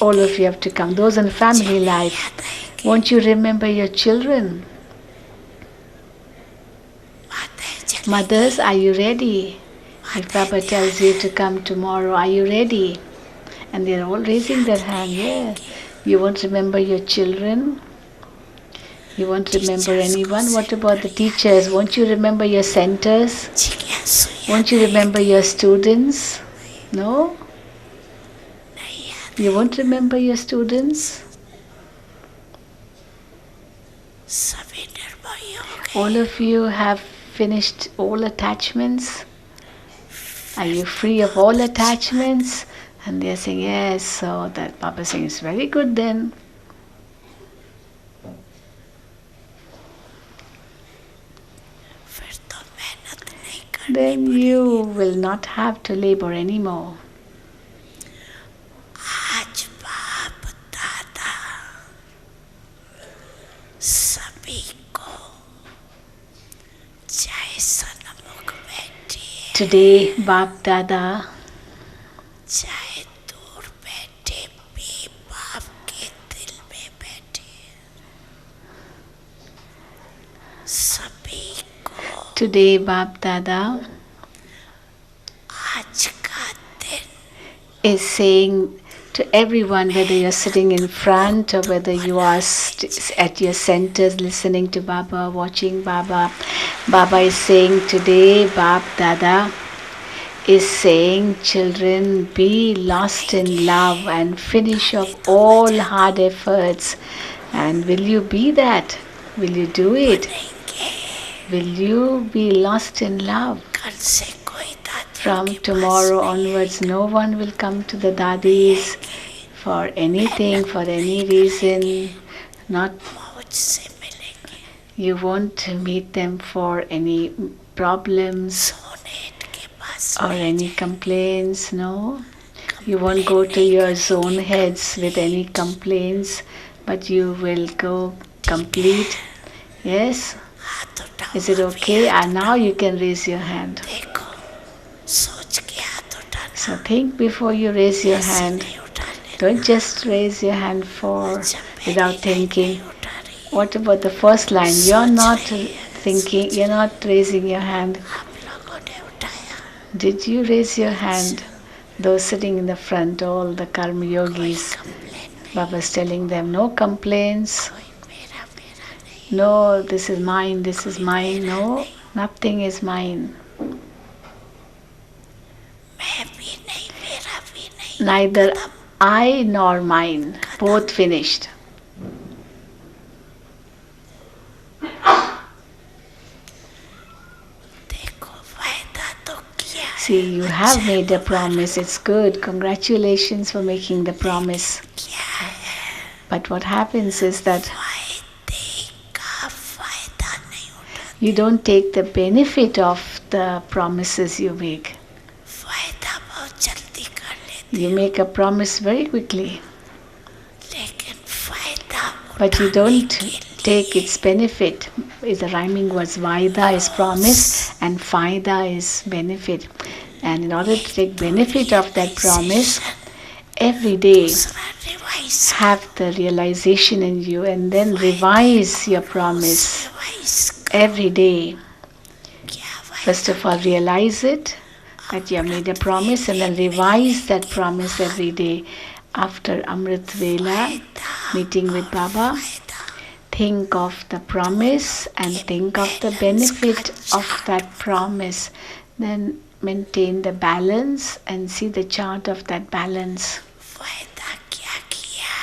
all of you have to come, those in family life, won't you remember your children? माताएं चल Mothers, are you ready? If Baba tells you to come tomorrow, are you ready? And they're all raising their hand. Yeah. You won't remember your children? You won't remember anyone? What about the teachers? Won't you remember your centers? जिज्ञासु Won't you remember your students? No? नहीं याद You won't remember your students? सभी निर्भय हो गए All of you have finished all attachments? Are you free of all attachments? And they're saying yes. So that Baba saying it's very good then. फिर तो मेहनत नहीं करनी Then you will not have to labor anymore. आज बाप दादा सभी को चाहे सन्मुख बैठिए Today, Bap Dada चाहे दूर बैठे भी बाप के दिल में बैठे सभी को Today, Bap Dada आज का दिन is saying to everyone, whether you're sitting in front or whether you are at your centers listening to Baba, watching Baba, Baba is saying today, Bap Dada is saying, children, be lost in love and finish off all hard efforts. And will you be that? Will you do it? बनेंगे Will you be lost in love? कल से कोई दादी From tomorrow onwards, no one will come to the dadis for anything, for any reason. Not मौज से मिलेंगे. you won't meet them for any problems सोनेट के पास or any complaints. No, you won't go to your zone heads with any complaints, but you will go complete. Yes. हाथ उठाओ. Is it okay? And now you can raise your hand. देखो, सोच के हाथ उठाना. So think before you raise your ऐसे hand. नहीं उठा लेना. Don't just raise your hand for without thinking. नहीं उठा रही. What about the first line? You're not thinking, you're not raising your hand. आप लोगों ने उठाया. Did you raise your hand? Those sitting in the front, all the karma yogis, complain. Baba's telling them, no complaints. कोई मेरा मेरा नहीं. No, this is mine, this is mine. No, nothing is mine. मैं भी नहीं, मेरा भी नहीं. Neither I nor mine. Both finished. देखो, वायदा तो किया है. See, you have made a promise. It's good. Congratulations for making the promise. किया है. But what happens is that वायदे का फायदा नहीं उठाते. you don't take the benefit of the promises you make. फायदा बहुत जल्दी कर लेते. You make a promise very quickly, लेकिन फायदा but you उठाने don't के लिए take its benefit. The rhyming words Vaida is promise and Faida is benefit. And in order to take benefit of that promise, every day दूसरा revise have the realization in you and then revise your promise revise every day. क्या First of all, realize it, that you have made a promise, and then revise that promise every day. After Amrit Vela, meeting with Baba, think of the promise and think of the benefit of that promise. Then maintain the balance and see the chart of that balance. फायदा क्या किया.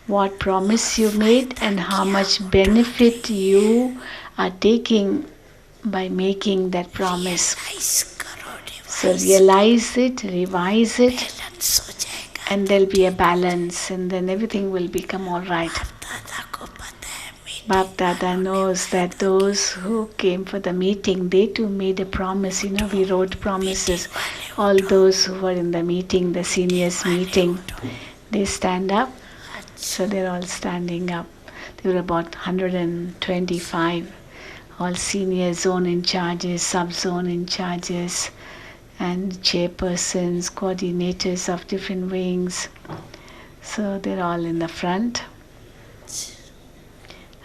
What promise you made and how much benefit you are taking by making that promise. Revise करो. So realize it, revise it, balance हो जाएगा. and there'll be a balance, and then everything will become all right. दादा को पता है meeting. Bab Dada knows that those who came for the meeting, they too made a promise. You know, we wrote promises. All those who were in the meeting, the seniors meeting, they stand up. So they're all standing up. There were about 125, all senior zone in charges, sub-zone in charges, and chairpersons, coordinators of different wings. So they're all in the front.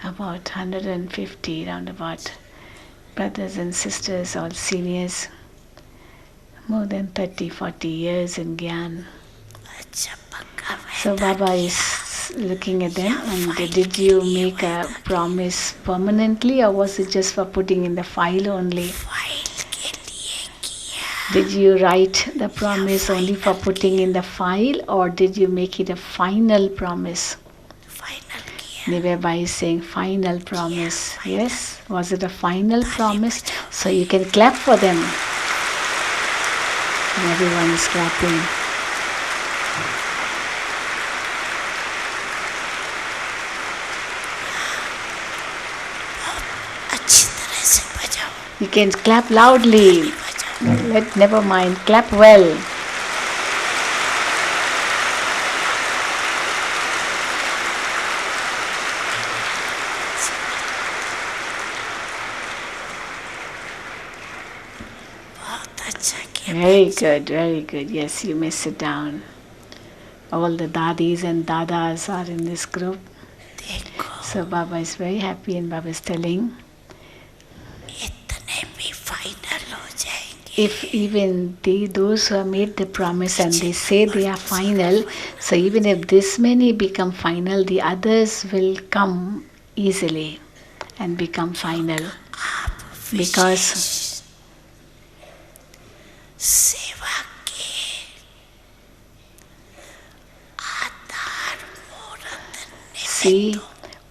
About 150 roundabout brothers and sisters, all seniors, more than 30-40 years in Gyan. अच्छा पक्का So Baba is looking at them, and did you make a promise permanently, or was it just for putting in the file only? File के लिए किया. Did you write the promise only for putting in the file, or did you make it a final promise? Final किया. Nivebai is saying final promise. Yes? Was it a final promise? So you can clap for them. And everyone is clapping. अच्छी तरह से बजाओ. You can clap loudly. बजाओ. Never mind. Clap well. बहुत अच्छा किया. Very good, very good. Yes, you may sit down. All the dadis and dadas are in this group. देखो So Baba is very happy, and Baba is telling, इतने भी final हो जाएंगे. if even those who have made the promise and they say they are final, so even if this many become final, the others will come easily and become final. आप Because विशेष सेवा के आधार मूर्त see,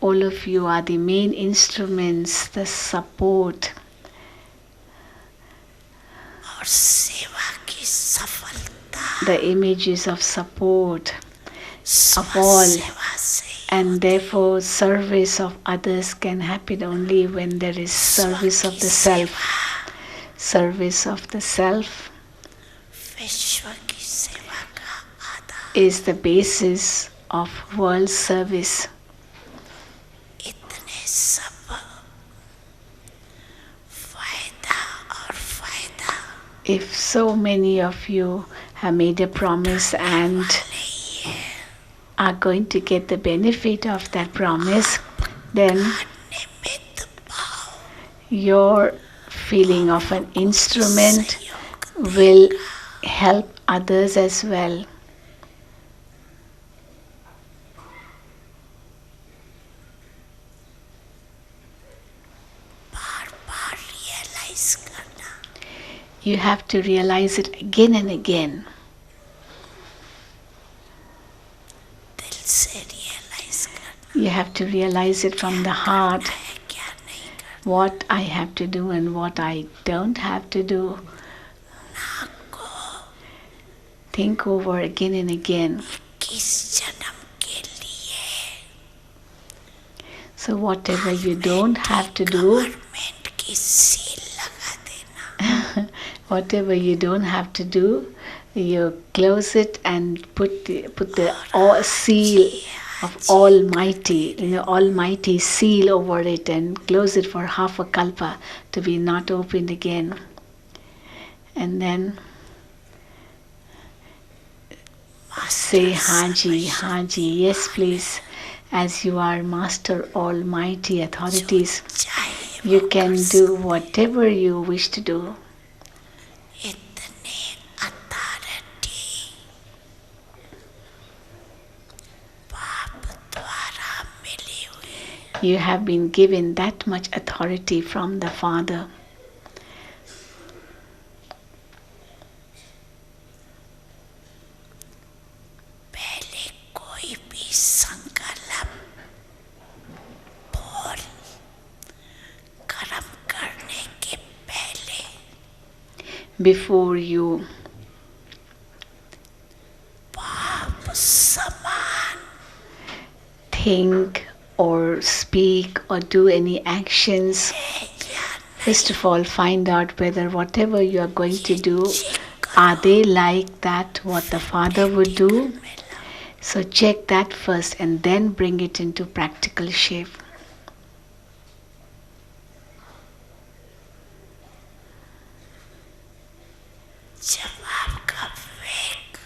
all of you are the main instruments, the support, और सेवा the images of support of all, स्वसेवा से and therefore service of others can happen only when there is service of the self. Service of the self विश्व की सेवा का आधार is the basis of world service. इतने सब फायदा और फायदा If so many of you have made a promise and नहीं है are going to get the benefit of that promise, then निमित्त भाव your feeling of an instrument will help others as well. Bar bar realise करना You have to realize it again and again. दिल से realise करना You have to realize it from the heart, है क्या नहीं करना what I have to do and what I don't have to do. को Think over again and again. किस जन्म के लिए So whatever you don't have to do, government की सील लगा देना whatever you don't have to do, you close it and put the seal of Almighty, Almighty seal over it, and close it for half a kalpa to be not opened again. And then say, Haji, Haji, yes please, as you are Master Almighty authorities, चाहे you can do whatever you wish to do. इतने authority बाप द्वारा मिली हुई You have been given that much authority from the Father. पहले कोई भी संकल्प बोल कर्म करने के पहले Before you बाप समान think or speak or do any actions, है या first of all find out whether whatever you are going to do, are they like that what the Father would do. So check that first and then bring it into practical shape. जब आपका विवेक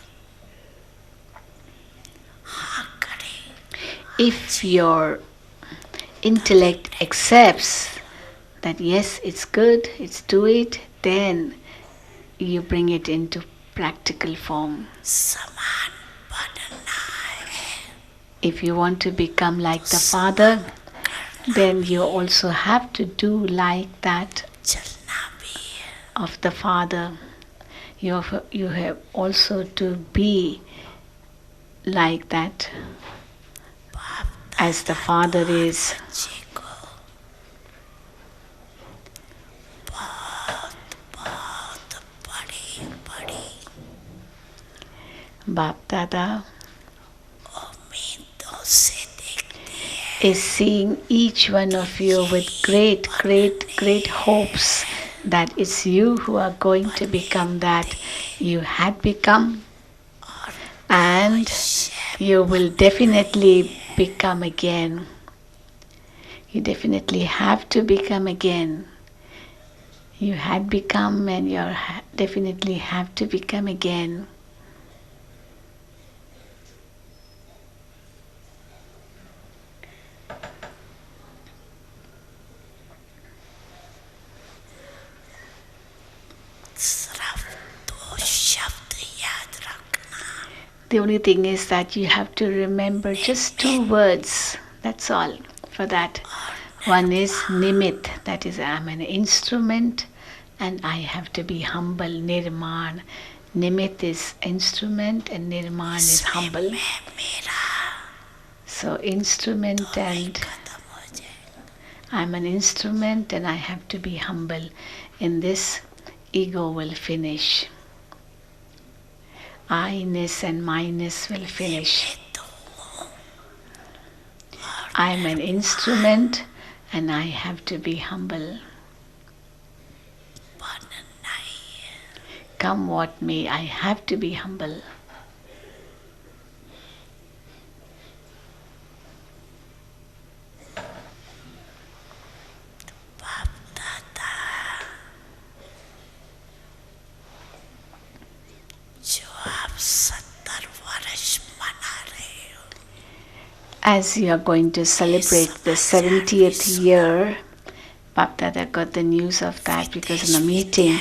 हाँ करे If your intellect accepts that yes, it's good, it's do it, then you bring it into practical form. समान बनना है If you want to become like the Father, then you also have to do like that चलना भी है of the Father. You have also to be like that बाप as the Father is. बच्चे को बहुत बहुत बड़ी बड़ी Bap Dada उम्मीदों से देखती है is seeing each one of you with great, great, great hopes that it's you who are going to become that you had become, and you will definitely become again. You definitely have to become again. You had become and you definitely have to become again. सिर्फ दो शब्द याद रखना The only thing is that you have to remember just 2 words. That's all for that. One is nimit, that is I'm an instrument and I have to be humble. Nirman. Nimit is instrument and Nirman is humble. मैं मेरा So instrument and खत्म हो जाए I'm an instrument and I have to be humble. In this, ego will finish. I-ness and my-ness will finish. I am an instrument and I have to be humble. Come what may, I have to be humble. As you are going to celebrate the 70th year, Bap Dada got the news of that because in a meeting,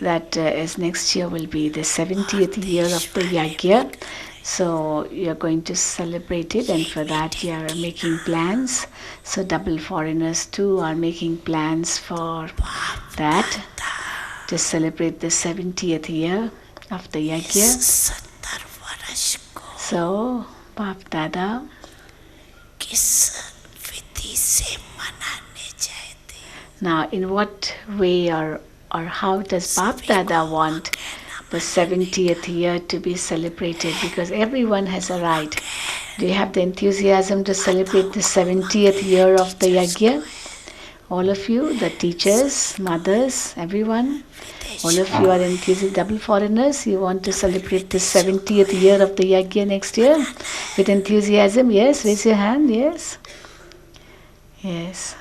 that is next year will be the 70th year of the Yagya. So you're going to celebrate it, and for that you are making plans. So double foreigners too are making plans for that, to celebrate the 70th year of the Yagya. So Bap Dada, now in what way or how does Bap Dada want the 70th year to be celebrated? Because everyone has a right. Do you have the enthusiasm to celebrate the 70th year of the Yagya? All of you, the teachers, mothers, everyone, all of you are enthusiastic double foreigners. You want to celebrate the 70th year of the Yagya next year with enthusiasm? Yes, raise your hand. Yes. Yes.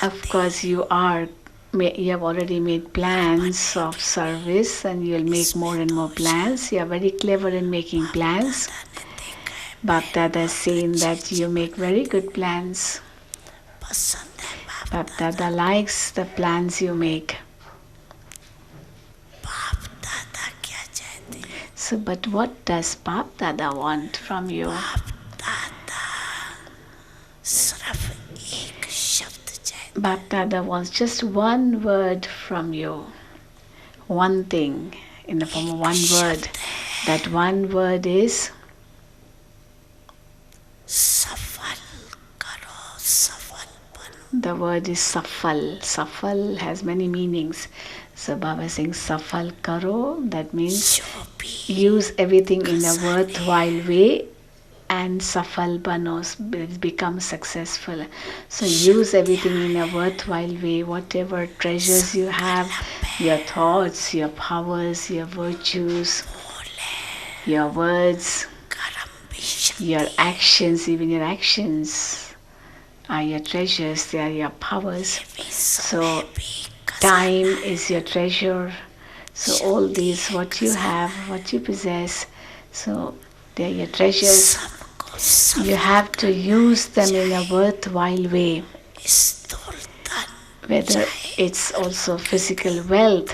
Of course, you have already made plans of service, and you'll make more and more plans. You are very clever in making plans. Bap Dada is saying that you make very good plans. Bap Dada likes the plans you make. So, but what does Bap Dada want from you? Bap Dada wants just one word from you. One thing in the form of one word. That one word is the word is safal. Safal has many meanings. So Baba is saying safal karo, that means use everything in a worthwhile way, and safal banos, become successful. So use everything in a worthwhile way. Whatever treasures you have, your thoughts, your powers, your virtues, your words, your actions, even your actions are your treasures, they are your powers. So time is your treasure. So all these, what you have, what you possess, so they are your treasures. You have to use them in a worthwhile way. Whether it's also physical wealth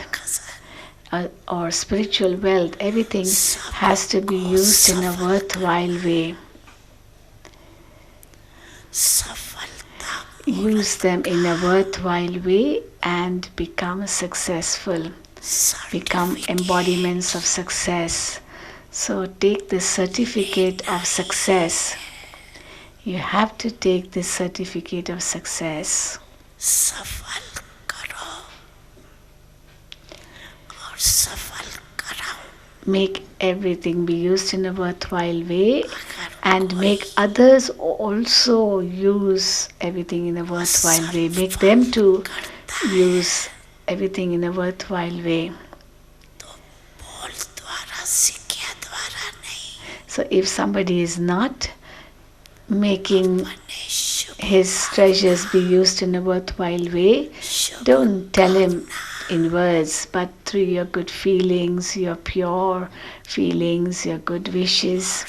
or spiritual wealth, everything has to be used in a worthwhile way. Use them in a worthwhile way and become successful. Become embodiments of success. So take the certificate of success. You have to take this certificate of success. Make everything be used in a worthwhile way, and make others also use everything in a worthwhile way. Make them to use everything in a worthwhile way. So if somebody is not making his treasures be used in a worthwhile way, don't tell him in words, but through your good feelings, your pure feelings, your good wishes.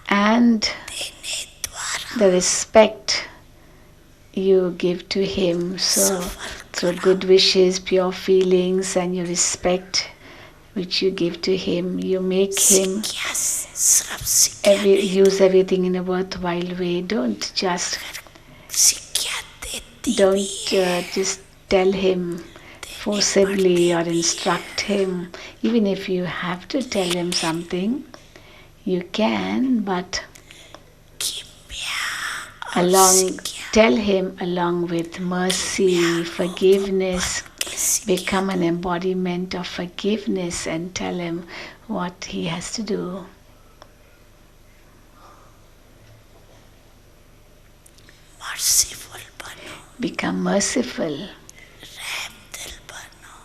And the respect you give to him. So through good wishes, pure feelings, and your respect which you give to him, you make him use everything in a worthwhile way. Don't just tell him forcibly or instruct him. Even if you have to tell him something, you can, but tell him along with mercy, forgiveness. Become an embodiment of forgiveness and tell him what he has to do. merciful bano, Become merciful. रहम दिल बनो,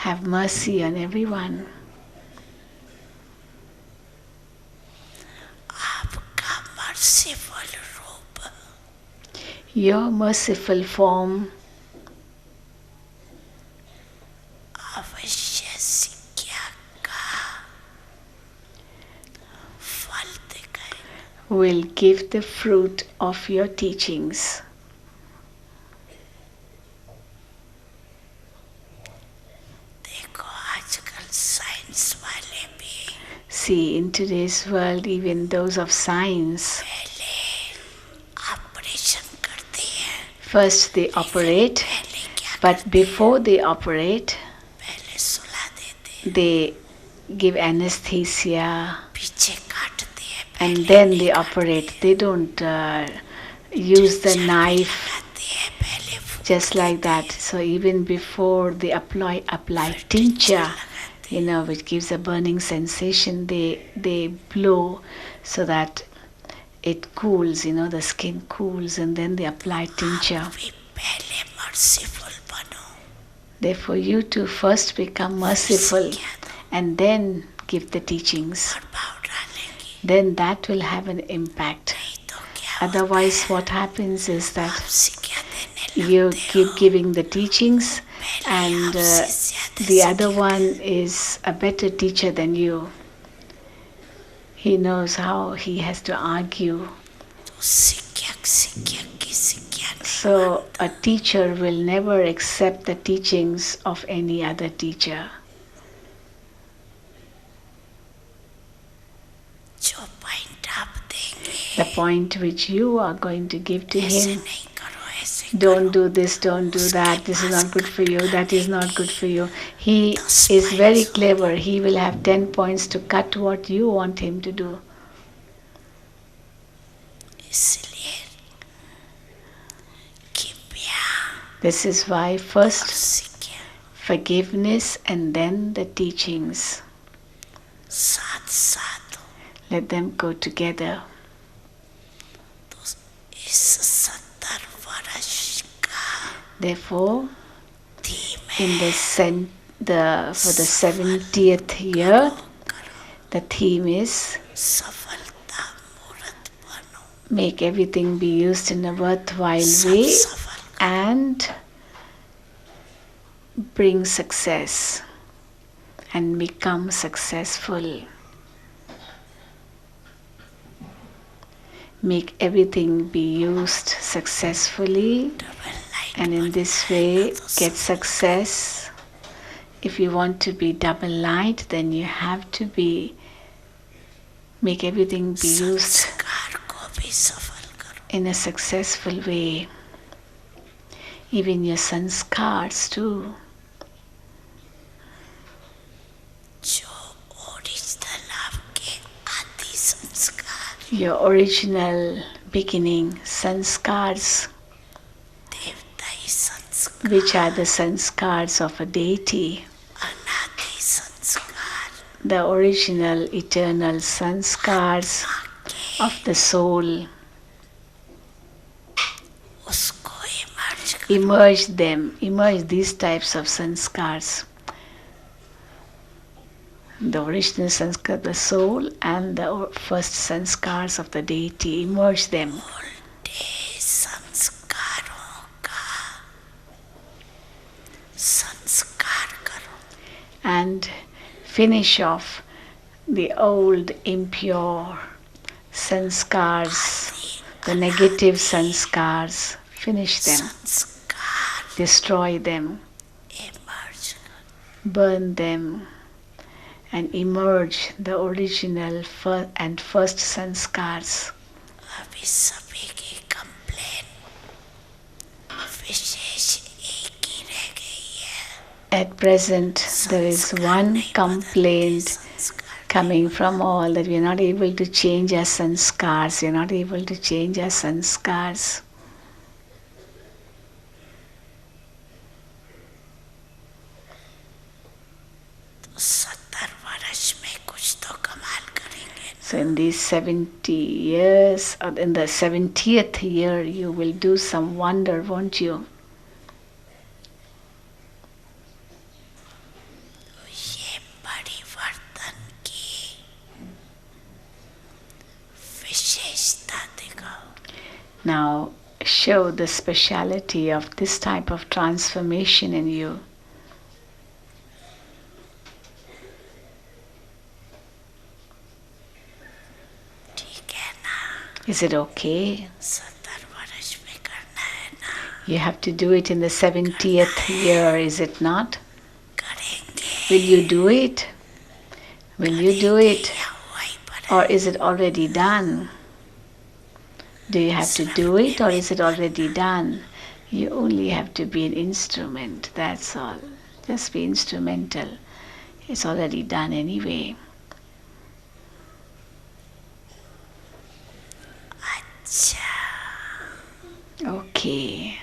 Have mercy on everyone. आपका merciful रूप Your merciful form अवश्य शिक्षा का फल दिखाएगा। will give the fruit of your teachings. देखो आजकल साइंस वाले भी See, in today's world, even those of science, पहले ऑपरेशन करते हैं, first they operate, पहले क्या but करते हैं? before they operate, पहले सुला देते हैं, they give anesthesia पीछे काटते हैं, and पहले then नहीं they काटते operate. हैं, They don't use the झटपट knife लगाते हैं, पहले फूंक just like देते that. हैं, So even before they apply फिर tincture, लगाते हैं, which gives a burning sensation, they blow so that it cools, the skin cools, and then they apply tincture. आप भी पहले merciful बनो, Therefore, you too first become merciful and then give the teachings. प्रभाव डालेंगी, Then that will have an impact. नहीं तो क्या Otherwise, what happens is that आपसे क्या देने you लगते keep हो, giving the teachings, पहले and आपसे ज्यादा the other सीखेगा। one is a better teacher than you. He knows how he has to argue. तो शिक्षक शिक्षक की शिक्षा नहीं So a teacher will never accept the teachings of any other teacher. जो पॉइंट आप देंगे The point which you are going to give to ऐसे him, नहीं करो, ऐसे don't do this, don't do that, this is not good for you, that is not good for you. He is very clever. He will have 10 points to cut what you want him to do. इसलिए कृपया This is why और first शिक्षा forgiveness and then the teachings. साथ साथ हो, Let them go together. तो इस 70 वर्ष का Therefore, थीम in है for the 70th year, करो, the theme is सफलता मूर्त बनो, make everything be used in a worthwhile सब way सफल and bring success and become successful. Make everything be used successfully, double line and in this way get success. If you want to be double light, then you have to make everything be used संस्कार को भी सफल करो, in a successful way. Even your sanskars too. जो original आपके आदि संस्कार Your original beginning sanskars, देवताई संस्कार, which are the sanskars of a deity, अनादि संस्कार, the original eternal sanskars आके of the soul. उसको इमर्ज करो, Emerge these types of sanskars. The original sanskar of the soul and the first sanskars of the deity, emerge them. उल्टे संस्कारों का संस्कार करो, And finish off the old impure sanskars, the negative sanskars. Finish them, संस्कार destroy them, emerge करो, burn them, and emerge the original and first sanskars. अभी सभी की कंप्लेन विशेष At present, there is one complaint coming from all that we are not able to change our sanskars. We are not able to change our sanskars. So in these 70 years, or in the 70th year, you will do some wonder, won't you? Now show the speciality of this type of transformation in you. Is it okay? You have to do it in the 70th year, is it not? Will you do it? Will you do it? Or is it already done? Do you have to do it or is it already done? You only have to be an instrument, that's all. Just be instrumental. It's already done anyway. Okay.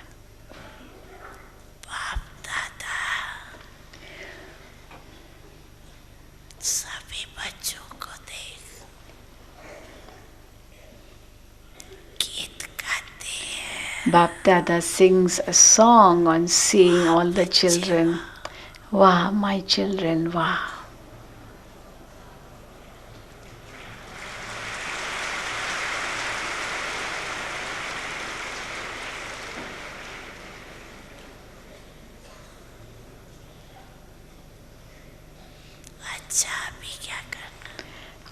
Bap Dada sings a song on seeing all the children. Wow, my children, wow.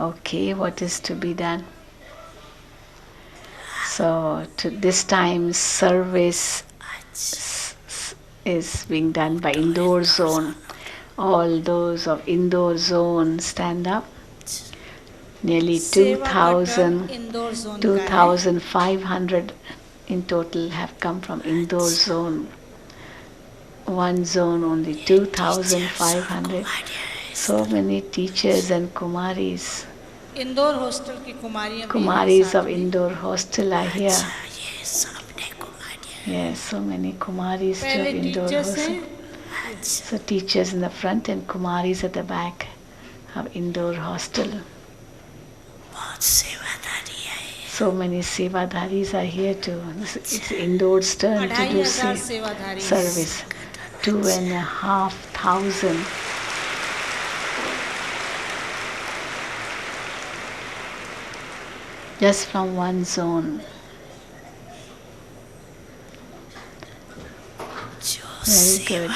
Okay, what is to be done? So this time service is being done by indoor zone. All those of indoor zone stand up. Nearly 2,500 in total have come from indoor zone. One zone only 2,500. So many teachers and Kumaris. Indore hostel की Kumaris of Indore hostel are here. Yes, so many Kumaris of Indore hostel. So teachers in the front and Kumaris at the back of Indore hostel. So many Sevadharis are here too. It's Indore's turn to do service. 2,500. Just from one zone. Very good.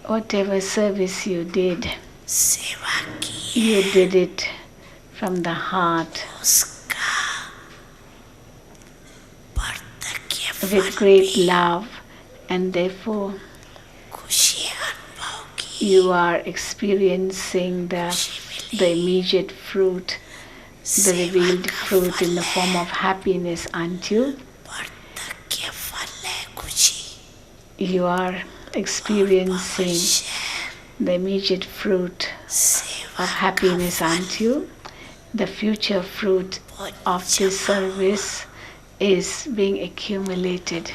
Whatever service you did, you did it from the heart with great love, and therefore you are experiencing the immediate fruit, the revealed fruit in the form of happiness, aren't you? You are experiencing the immediate fruit of happiness, aren't you? The future fruit of this service is being accumulated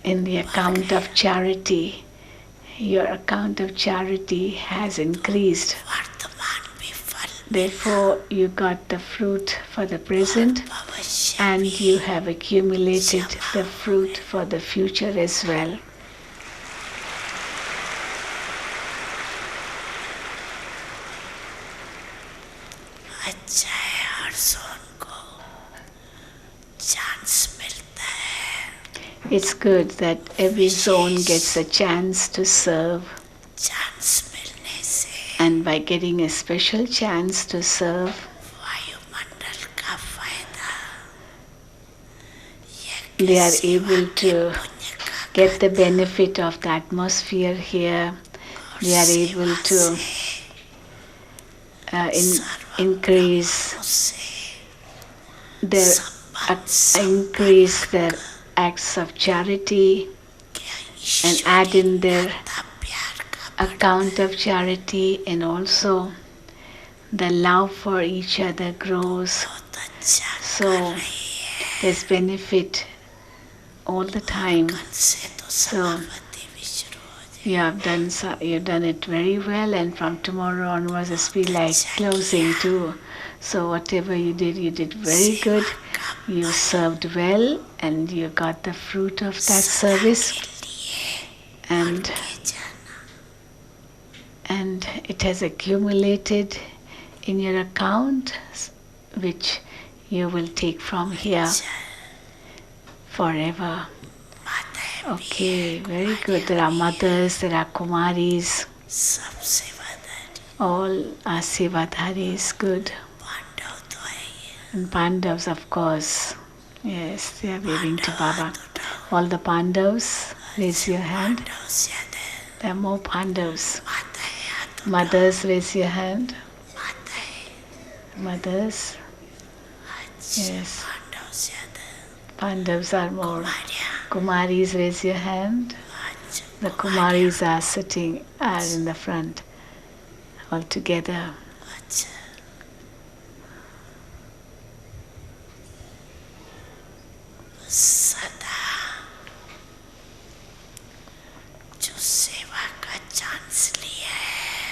in the account of charity. Your account of charity has increased. Therefore, you got the fruit for the present and you have accumulated the fruit for the future as well. It's good that every zone gets a chance to serve. And by getting a special chance to serve, they are able to get the benefit of the atmosphere here. They are able to increase मुझसे their increase their acts of charity and add in their प्यार का account of charity, and also the love for each other grows. बहुत अच्छा So there's benefit all the time. से तो So समापति भी शुरू हो जाए you've done it very well, and from tomorrow onwards it's be like closing too. So whatever you did very good. You served well and you got the fruit of that service, and it has accumulated in your account, which you will take from here forever. Okay, very good. There are mothers, there are kumaris, सब सेवादारी all are sevadharis. Good. Pandav तो है ये And Pandavas, of course. Yes, they are waving to Baba. All the Pandavas, raise your hand. Pandav ज्यादा है There are more Pandavas. माता है हाथ Mothers, raise your hand. माता है Mothers. अच्छा Yes. पांडव ज्यादा है Pandavas are more. Maria Kumaris, raise your hand. अच्छा The Kumaris are sitting, are in the front, all together. अच्छा सदा जो सेवा का चांस लिया है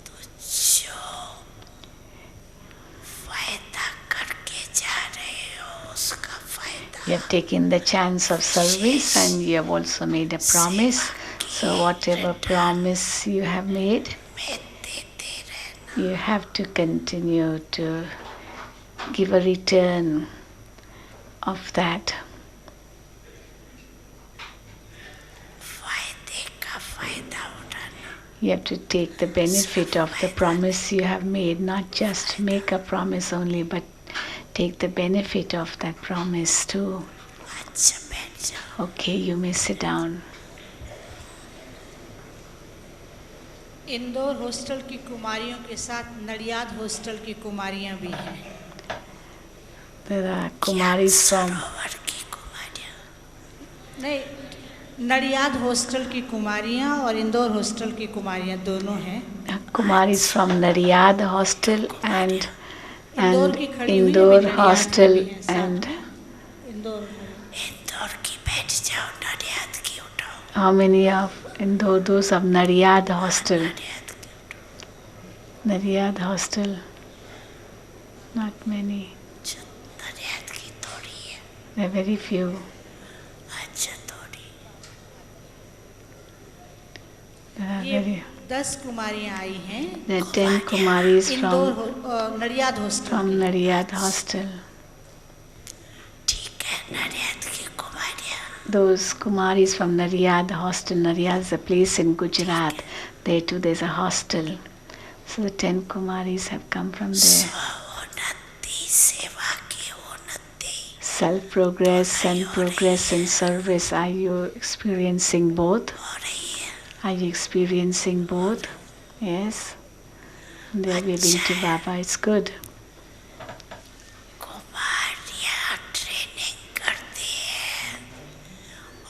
तो जो फायदा करके जा रहे हो उसका फायदा You have taken the chance of service and you have also made a promise. So whatever promise you have made, में देते रहना you have to continue to give a return of that. फायदे का फायदा उठाना You have to take the benefit of the promise you have made, not just make a promise only, but take the benefit of that promise too. अच्छा बैठ जाओ Okay, you may sit down. Indore hostel की कुमारियों के साथ Nadiad hostel की कुमारियां भी हैं। There are Kumaris from सरोवर की कुमारियाँ नहीं, नडियाद हॉस्टल की कुमारियां और इंदौर हॉस्टल की कुमारियां दोनों हैं। Kumaris from Nariyad hostel and Indore की खड़ी हुई Indore अभी नडियाद की hostel भी हैं साथ and में। इंदौर इंदौर की बैठ जाओ नडियाद की उठाओ how many of Indore? Those of Nariyad hostel. Nadiad की उठाओ Nariyad hostel. Not many. अच्छा नडियाद की थोड़ी है There are very few. अच्छा थोड़ी There are ये very. 10 कुमारियां आई हैं There are 10 Kumaris Indore from Nadiad hostel from की। Nariyad hostel. ठीक है नडियाद की कुमारियाँ Those Kumaris from Nariyad hostel. Nariyad is a place in Gujarat. There too there's a hostel. So the 10 Kumaris have come from there. उन्नति सेवा की उन्नति Self-progress and progress in service. Are you experiencing both? हो रही है Are you experiencing both? Yes. They are waving to Baba. It's good. कुमारियाँ training करती है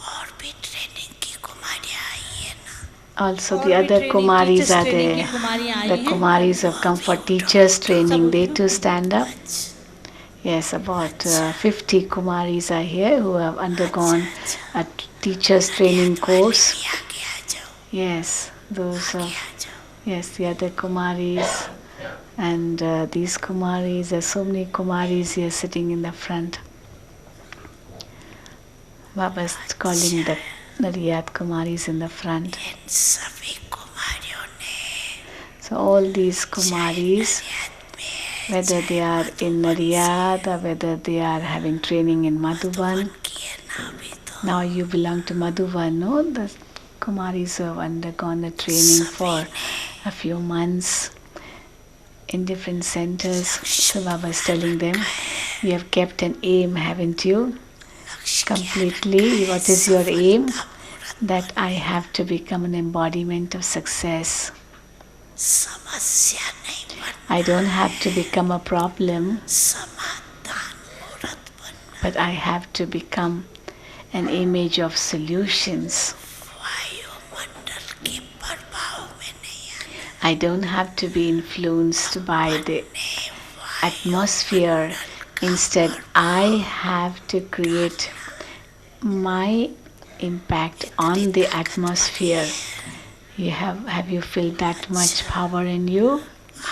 और भी ट्रेनिंग की कुमारियाँ आई है ना Also, और the भी other training, Kumaris teachers are training there. की कुमारियां आई The हैं। Kumaris have come for teachers training. They too stand up. अच्छा Yes, about 50 Kumaris are here who have undergone a teachers training course. भी आगे आ जाओ Yes, those आगे of आ जाओ yes, the other Kumaris and these Kumaris. There's so many Kumaris here sitting in the front. Baba's calling the Nariyad Kumaris in the front. इन सभी कुमारियों ने So all these Kumaris, Nadiad में whether they are in Nariyad or whether they are having training in Madhuban. किए ना भी तो Now you belong to Madhuban, no? The Kumaris who have undergone a training for a few months in different centers. So Baba is telling them, you have kept an aim, haven't you? Completely. What is your aim? That I have to become an embodiment of success. समस्या नहीं बनना, I don't have to become a problem, समाधान मूर्त बनना, but I have to become an image of solutions. वायुमंडल के प्रभाव में नहीं आना, I don't have to be influenced by the atmosphere. Instead, I have to create my impact on the atmosphere. Have you felt that much power in you?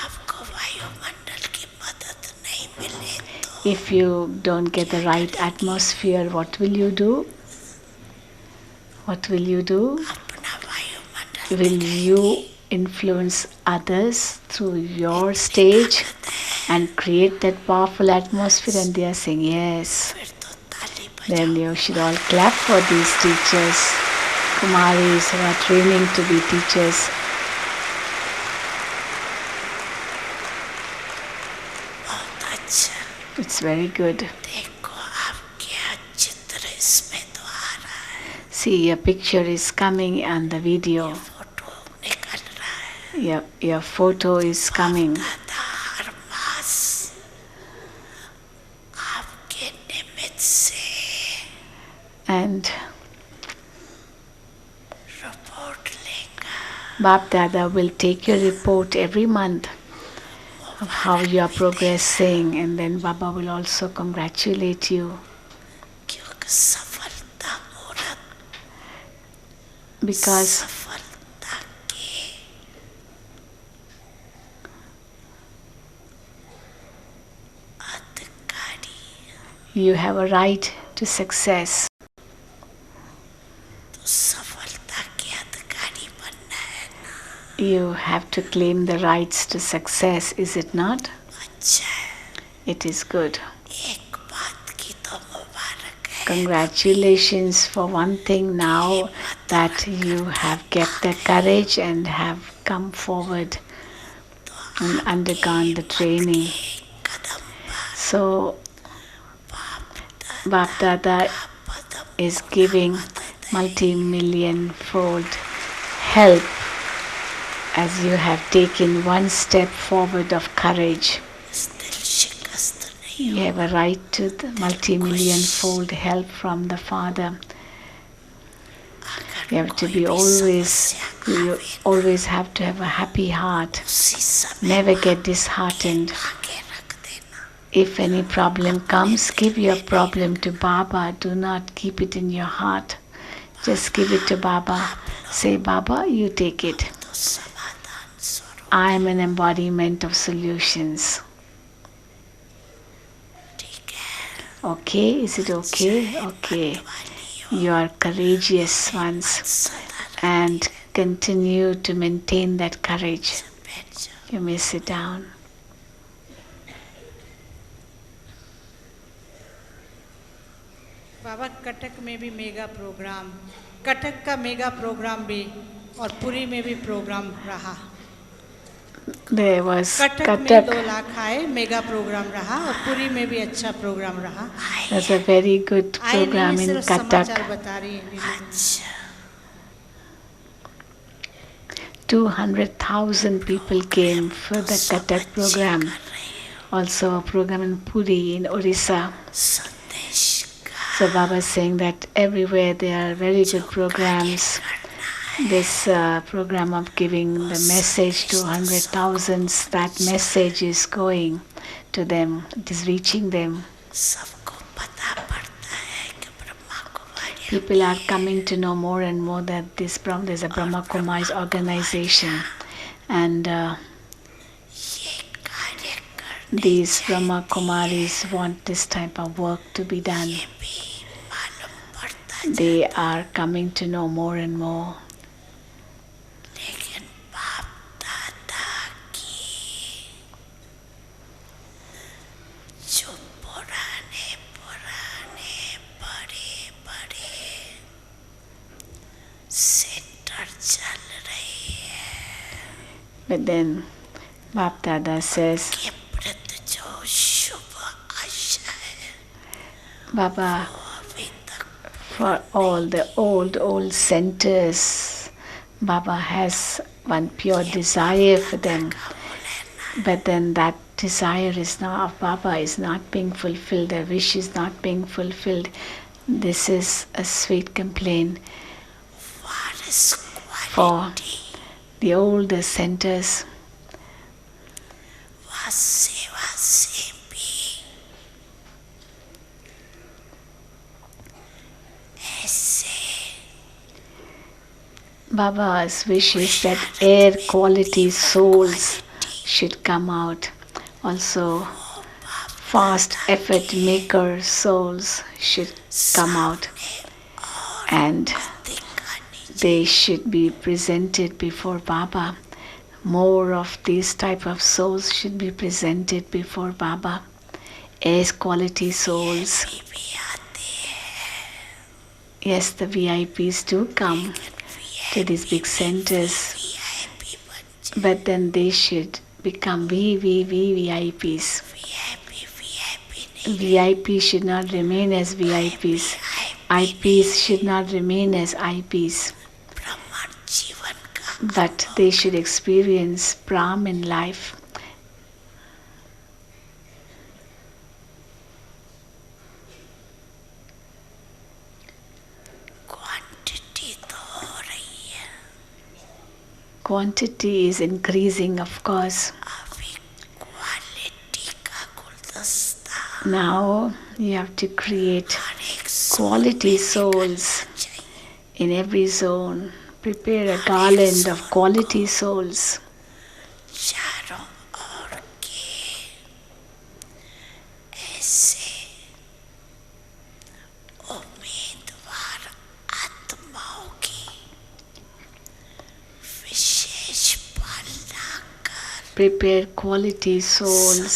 आपको वायुमंडल की मदद नहीं मिले तो If you don't get the right atmosphere, what will you do? What will you do? अपना वायुमंडल Will you influence others through your stage and create that powerful atmosphere? And they are saying yes. फिर तो ताली Then बजाओ, you should all clap for these teachers, Kumaris who are training to be teachers. बहुत अच्छा, It's very good. देखो आपके चित्र इसमें तो आ रहा है, See, your picture is coming on the video. Photo निकल रहा है, Your photo is coming. दादा हर मास आपके निमित्त से And रिपोर्ट लेगा, Bap Dada will take your report every month of how you are progressing, and then Baba will also congratulate you क्योंकि सफलता मूर्त, because सफलता के अधिकारी, you have a right to success. तो सफलता के अधिकारी बनना है ना, You have to claim the rights to success, is it not? अच्छा है, It is good. एक बात की तो मुबारक है, Congratulations for one thing now, that you have kept the courage and have come forward and undergone the training. कदम पर So Bap Dada is giving multi-million fold help as you have taken one step forward of courage. इस दिल शिकस्त नहीं You have a right to the multi-million fold help from the Father. You have to be always, you always have to have a happy heart. उसी समय Never get disheartened. आगे रख देना, If any problem comes, give your problem to Baba. Do not keep it in your heart. Just give it to Baba. Say, Baba, you take it. तो समाधान स्वरूप, I am an embodiment of solutions. ठीक है, Okay? Is it okay? Okay. You are courageous ones सदा and continue to maintain that courage. बैठ जाओ, You may sit down. बाबा कटक में भी मेगा प्रोग्राम, कटक का मेगा प्रोग्राम भी और पुरी में भी प्रोग्राम रहा। There was कटक में 2 Kathak. लाख आए, मेगा प्रोग्राम रहा और पुरी में भी अच्छा प्रोग्राम रहा। There's a very good आई नहीं program है, in सिर्फ समाचार Kathak. बता रही है। अच्छा 200,000 people came for the Kathak program. Also a program in Puri in Orissa. संदेश का So Baba is saying that everywhere there are very good programs. This program of giving the message to 100,000s, that message is going to them. It is reaching them. सबको पता पड़ता है कि Brahma Kumari People are coming to know more and more that there's a Brahma Kumaris organization, and ये कार्य करने these Brahma Kumaris want this type of work to be done. भी मालूम पड़ता, They are coming to know more and more. लेकिन बाप दादा की जो पुराने पुराने बड़े बड़े सेंटर चल रही है But then Bap Dada says, के प्रति जो शुभ आशा है Baba, वो अभी तक for all the old centers, Baba has one pure desire for them. But then that desire is not of Baba is not being fulfilled, the wish is not being fulfilled. This is a sweet complaint What is for quality? the older centers. Vaseva Sempi. Esse Baba's wish is that air quality souls should come out. Also, fast effort maker souls should come out. And Tikani they should be presented before Baba. More of these type of souls should be presented before Baba. Air quality souls. Yes, the VIPs do come to these big centers, VIP Banche. but then they should become VIPs. VIP VIPs should not remain as VIPs. IPs should not remain as IPs, Brahman Jivan ka but they should experience Brahmin life. quantity to ho rahi hai. Quantity is increasing, of course. Abhi quality ka guldasta. Now you have to create Har ek quality souls in every zone. Prepare a garland of quality souls. चारों ओर के ऐसे उम्मीदवार आत्माओं की विशेष पालना कर Prepare quality souls,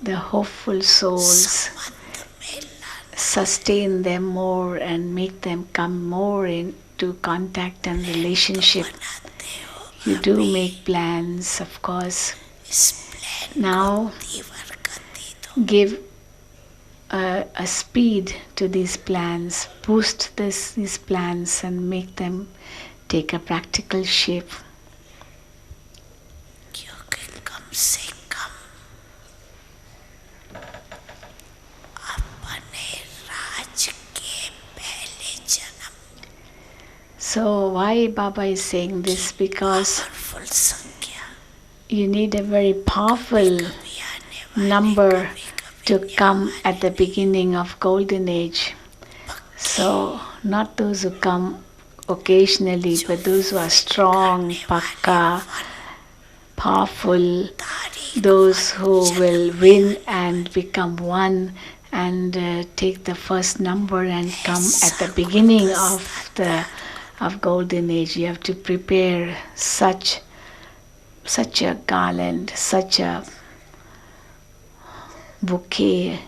the hopeful souls. संबंध में लाना Sustain them more and make them come more into contact and relationship. बनाते हो. You do make plans, of course. इस प्लान Now तीव्र गति दो. give a speed to these plans. Boost these plans and make them take a practical shape. क्योंकि कम से कम अपने राज के पहले जन्म So why Baba is saying this? Because powerful संख्या you need a very powerful भी आने वाली number कभी to come at the beginning of Golden Age. So not those who come occasionally, but those who are strong, pakka, powerful, तारीख those who will win and become one and take the first number and come at the beginning of Golden Age. You have to prepare such a garland, such a bouquet.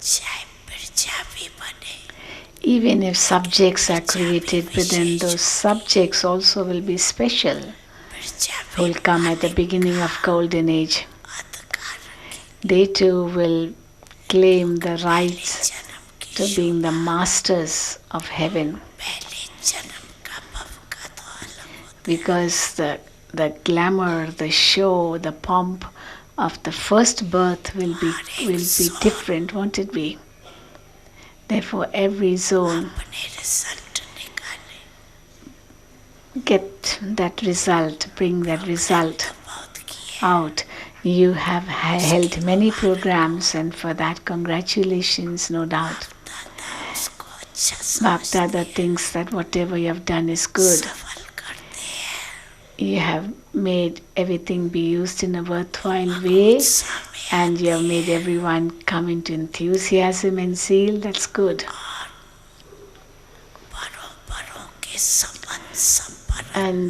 चाहे प्रजा भी बने Even if subjects are created, but then those subjects also will be special, प्रजा who will come at the beginning of Golden Age. अधिकार They too will claim the rights जन्म की to being the masters of heaven, पहले जन्म का भव का तो अलग होता because the glamour, the show, the pomp of the first birth will be different, won't it be? Therefore, every zone अपने रिजल्ट निकाले get that result, bring that result बहुत किए out. You have held many programs, and for that, congratulations, no doubt. दादा उसको अच्छा Bhaktada thinks that whatever you have done is good. सफल करते हैं You have made everything be used in a worthwhile way, and you have made everyone come into enthusiasm and zeal. That's good. बड़ों बड़ों के संबंध संपर्क And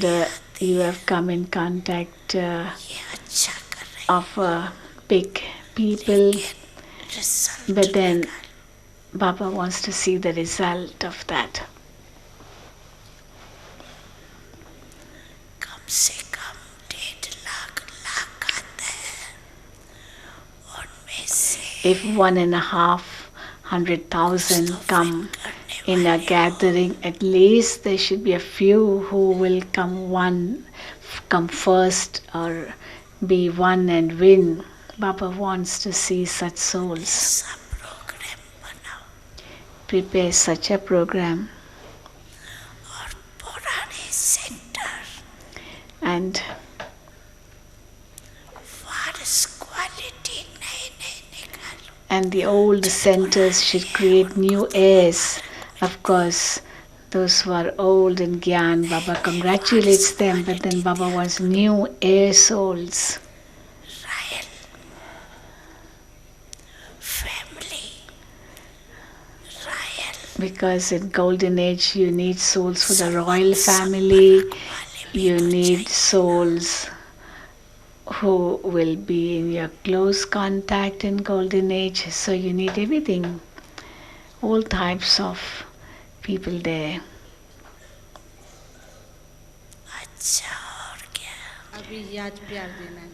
you have come in contact ये अच्छा कर रहे of big people, result but then Baba wants to see the result of that. कम से कम 1.5 लाख आते हैं उनमें से If 1,500,000 come in a gathering, at least there should be a few who will come first or be one and win. Baba wants to see such souls. ऐसा programme बनाओ Prepare such a program और पुराने centre and Waris quality नए नए निकालो and the old centers should create new heirs. Of course, those who are old in Gyan, Baba congratulates them, but then Baba wants new heir souls. Royal family royal Because in golden age you need souls for the royal family, you need souls who will be in your close contact in golden age. So you need everything, all types of people there. अच्छा और क्या अभी याद प्यार देना है.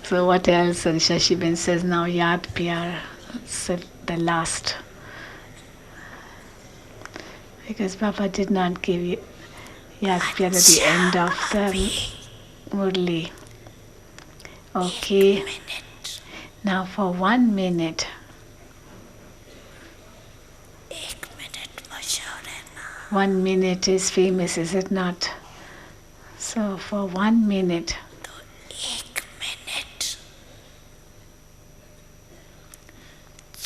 So what else? And Shashiben says now Yad Pyar, so the last. Because Baba did not give Yad Pyar at the end of the Murli. Okay, minute now for 1 minute. 1 minute मशहूर है ना 1 minute is famous, is it not? So for 1 minute, तो 1 minute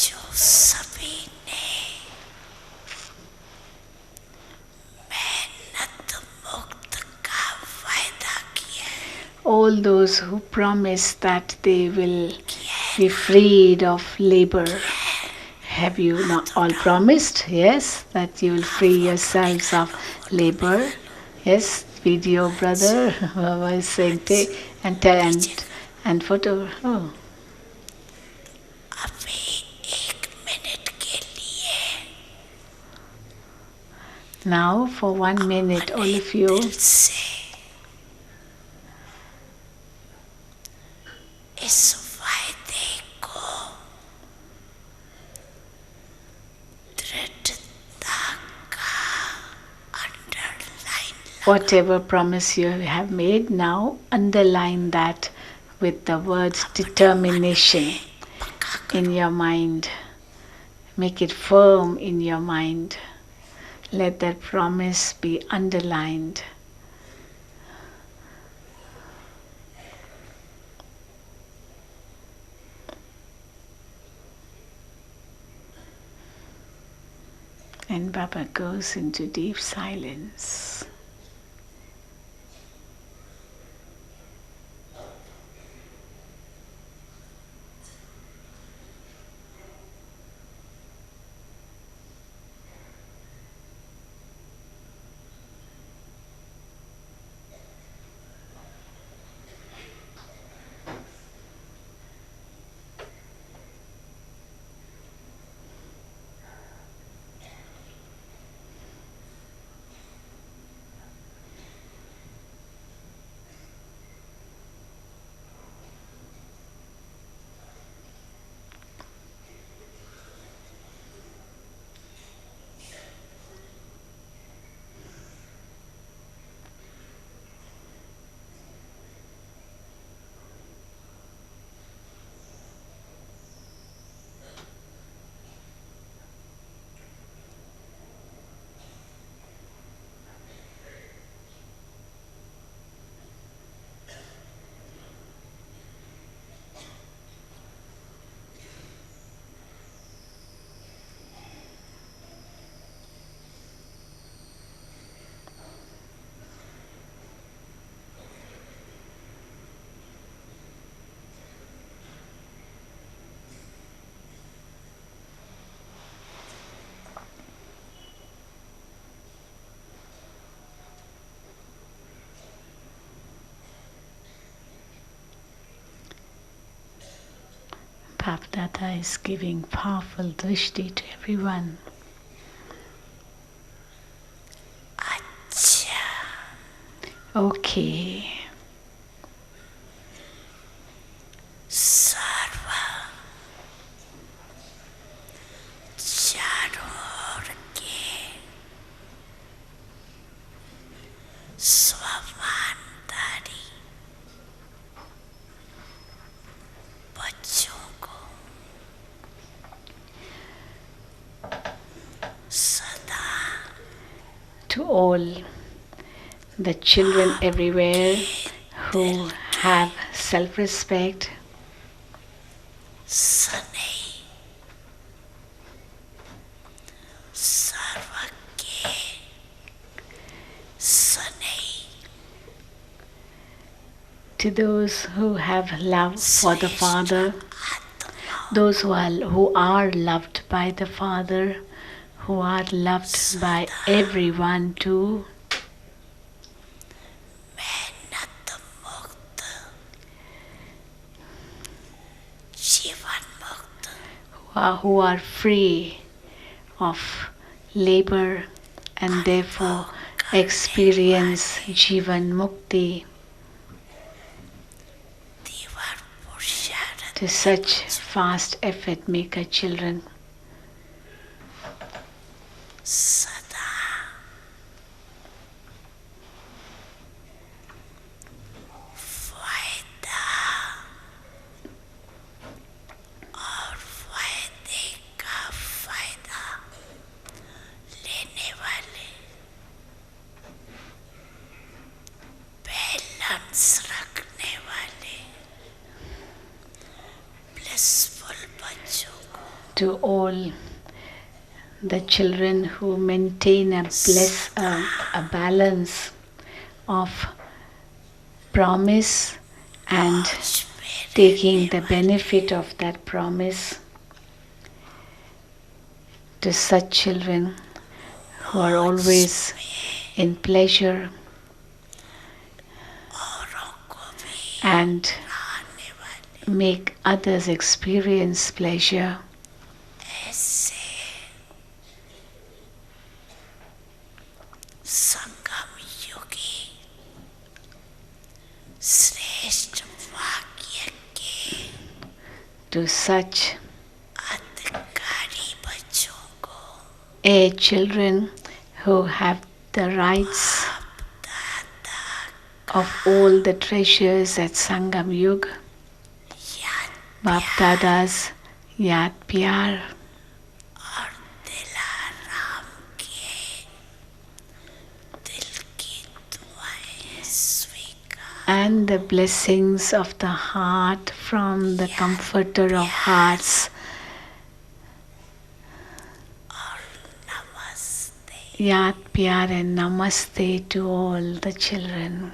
जो सभी ने मेहनत मुक्त का वायदा किया है all those who promise that they will be freed of labor. Have you not all promised? Yes, that you will free yourselves of labor. Yes, video brother was saying and photo. Oh, अभी 1 minute के लिए now for 1 minute, all of you, दिल से इस वायदे को दृढ़ता का underline whatever promise you have made, now underline that with the words determination in your mind. Make it firm in your mind. Let that promise be underlined. And Baba goes into deep silence. Bapdada is giving powerful drishti to everyone. अच्छा Okay. सर्व all the children everywhere who have self-respect, सनै सर्वज्ञ सनै to those who have love for the Father, those who are loved by the Father, who are loved by everyone too, मेहनत मुक्त जीवन मुक्त who are free of labor and therefore experience Jivan Mukti. तीव्र पुरुषार्थ To such fast effort maker children, सदा फायदा और फायदे का फायदा लेने वाले बैलेंस रखने वाले ब्लिसफुल बच्चों को to all the children who maintain a balance of promise and taking the benefit of that promise, to such children who are always in pleasure औरों को भी and आने वाले make others experience pleasure. ऐसे संगम युगी श्रेष्ठ वाक्य के To such अधिकारी बच्चों को children who have the rights of all the treasures at Sangam Yug, याद Bap Dada's Yad Pyar, और दिलाराम के दिल की दुआएं स्वीकार and the blessings of the heart from the Comforter of Hearts. और नमस्ते Yad Pyar and Namaste to all the children.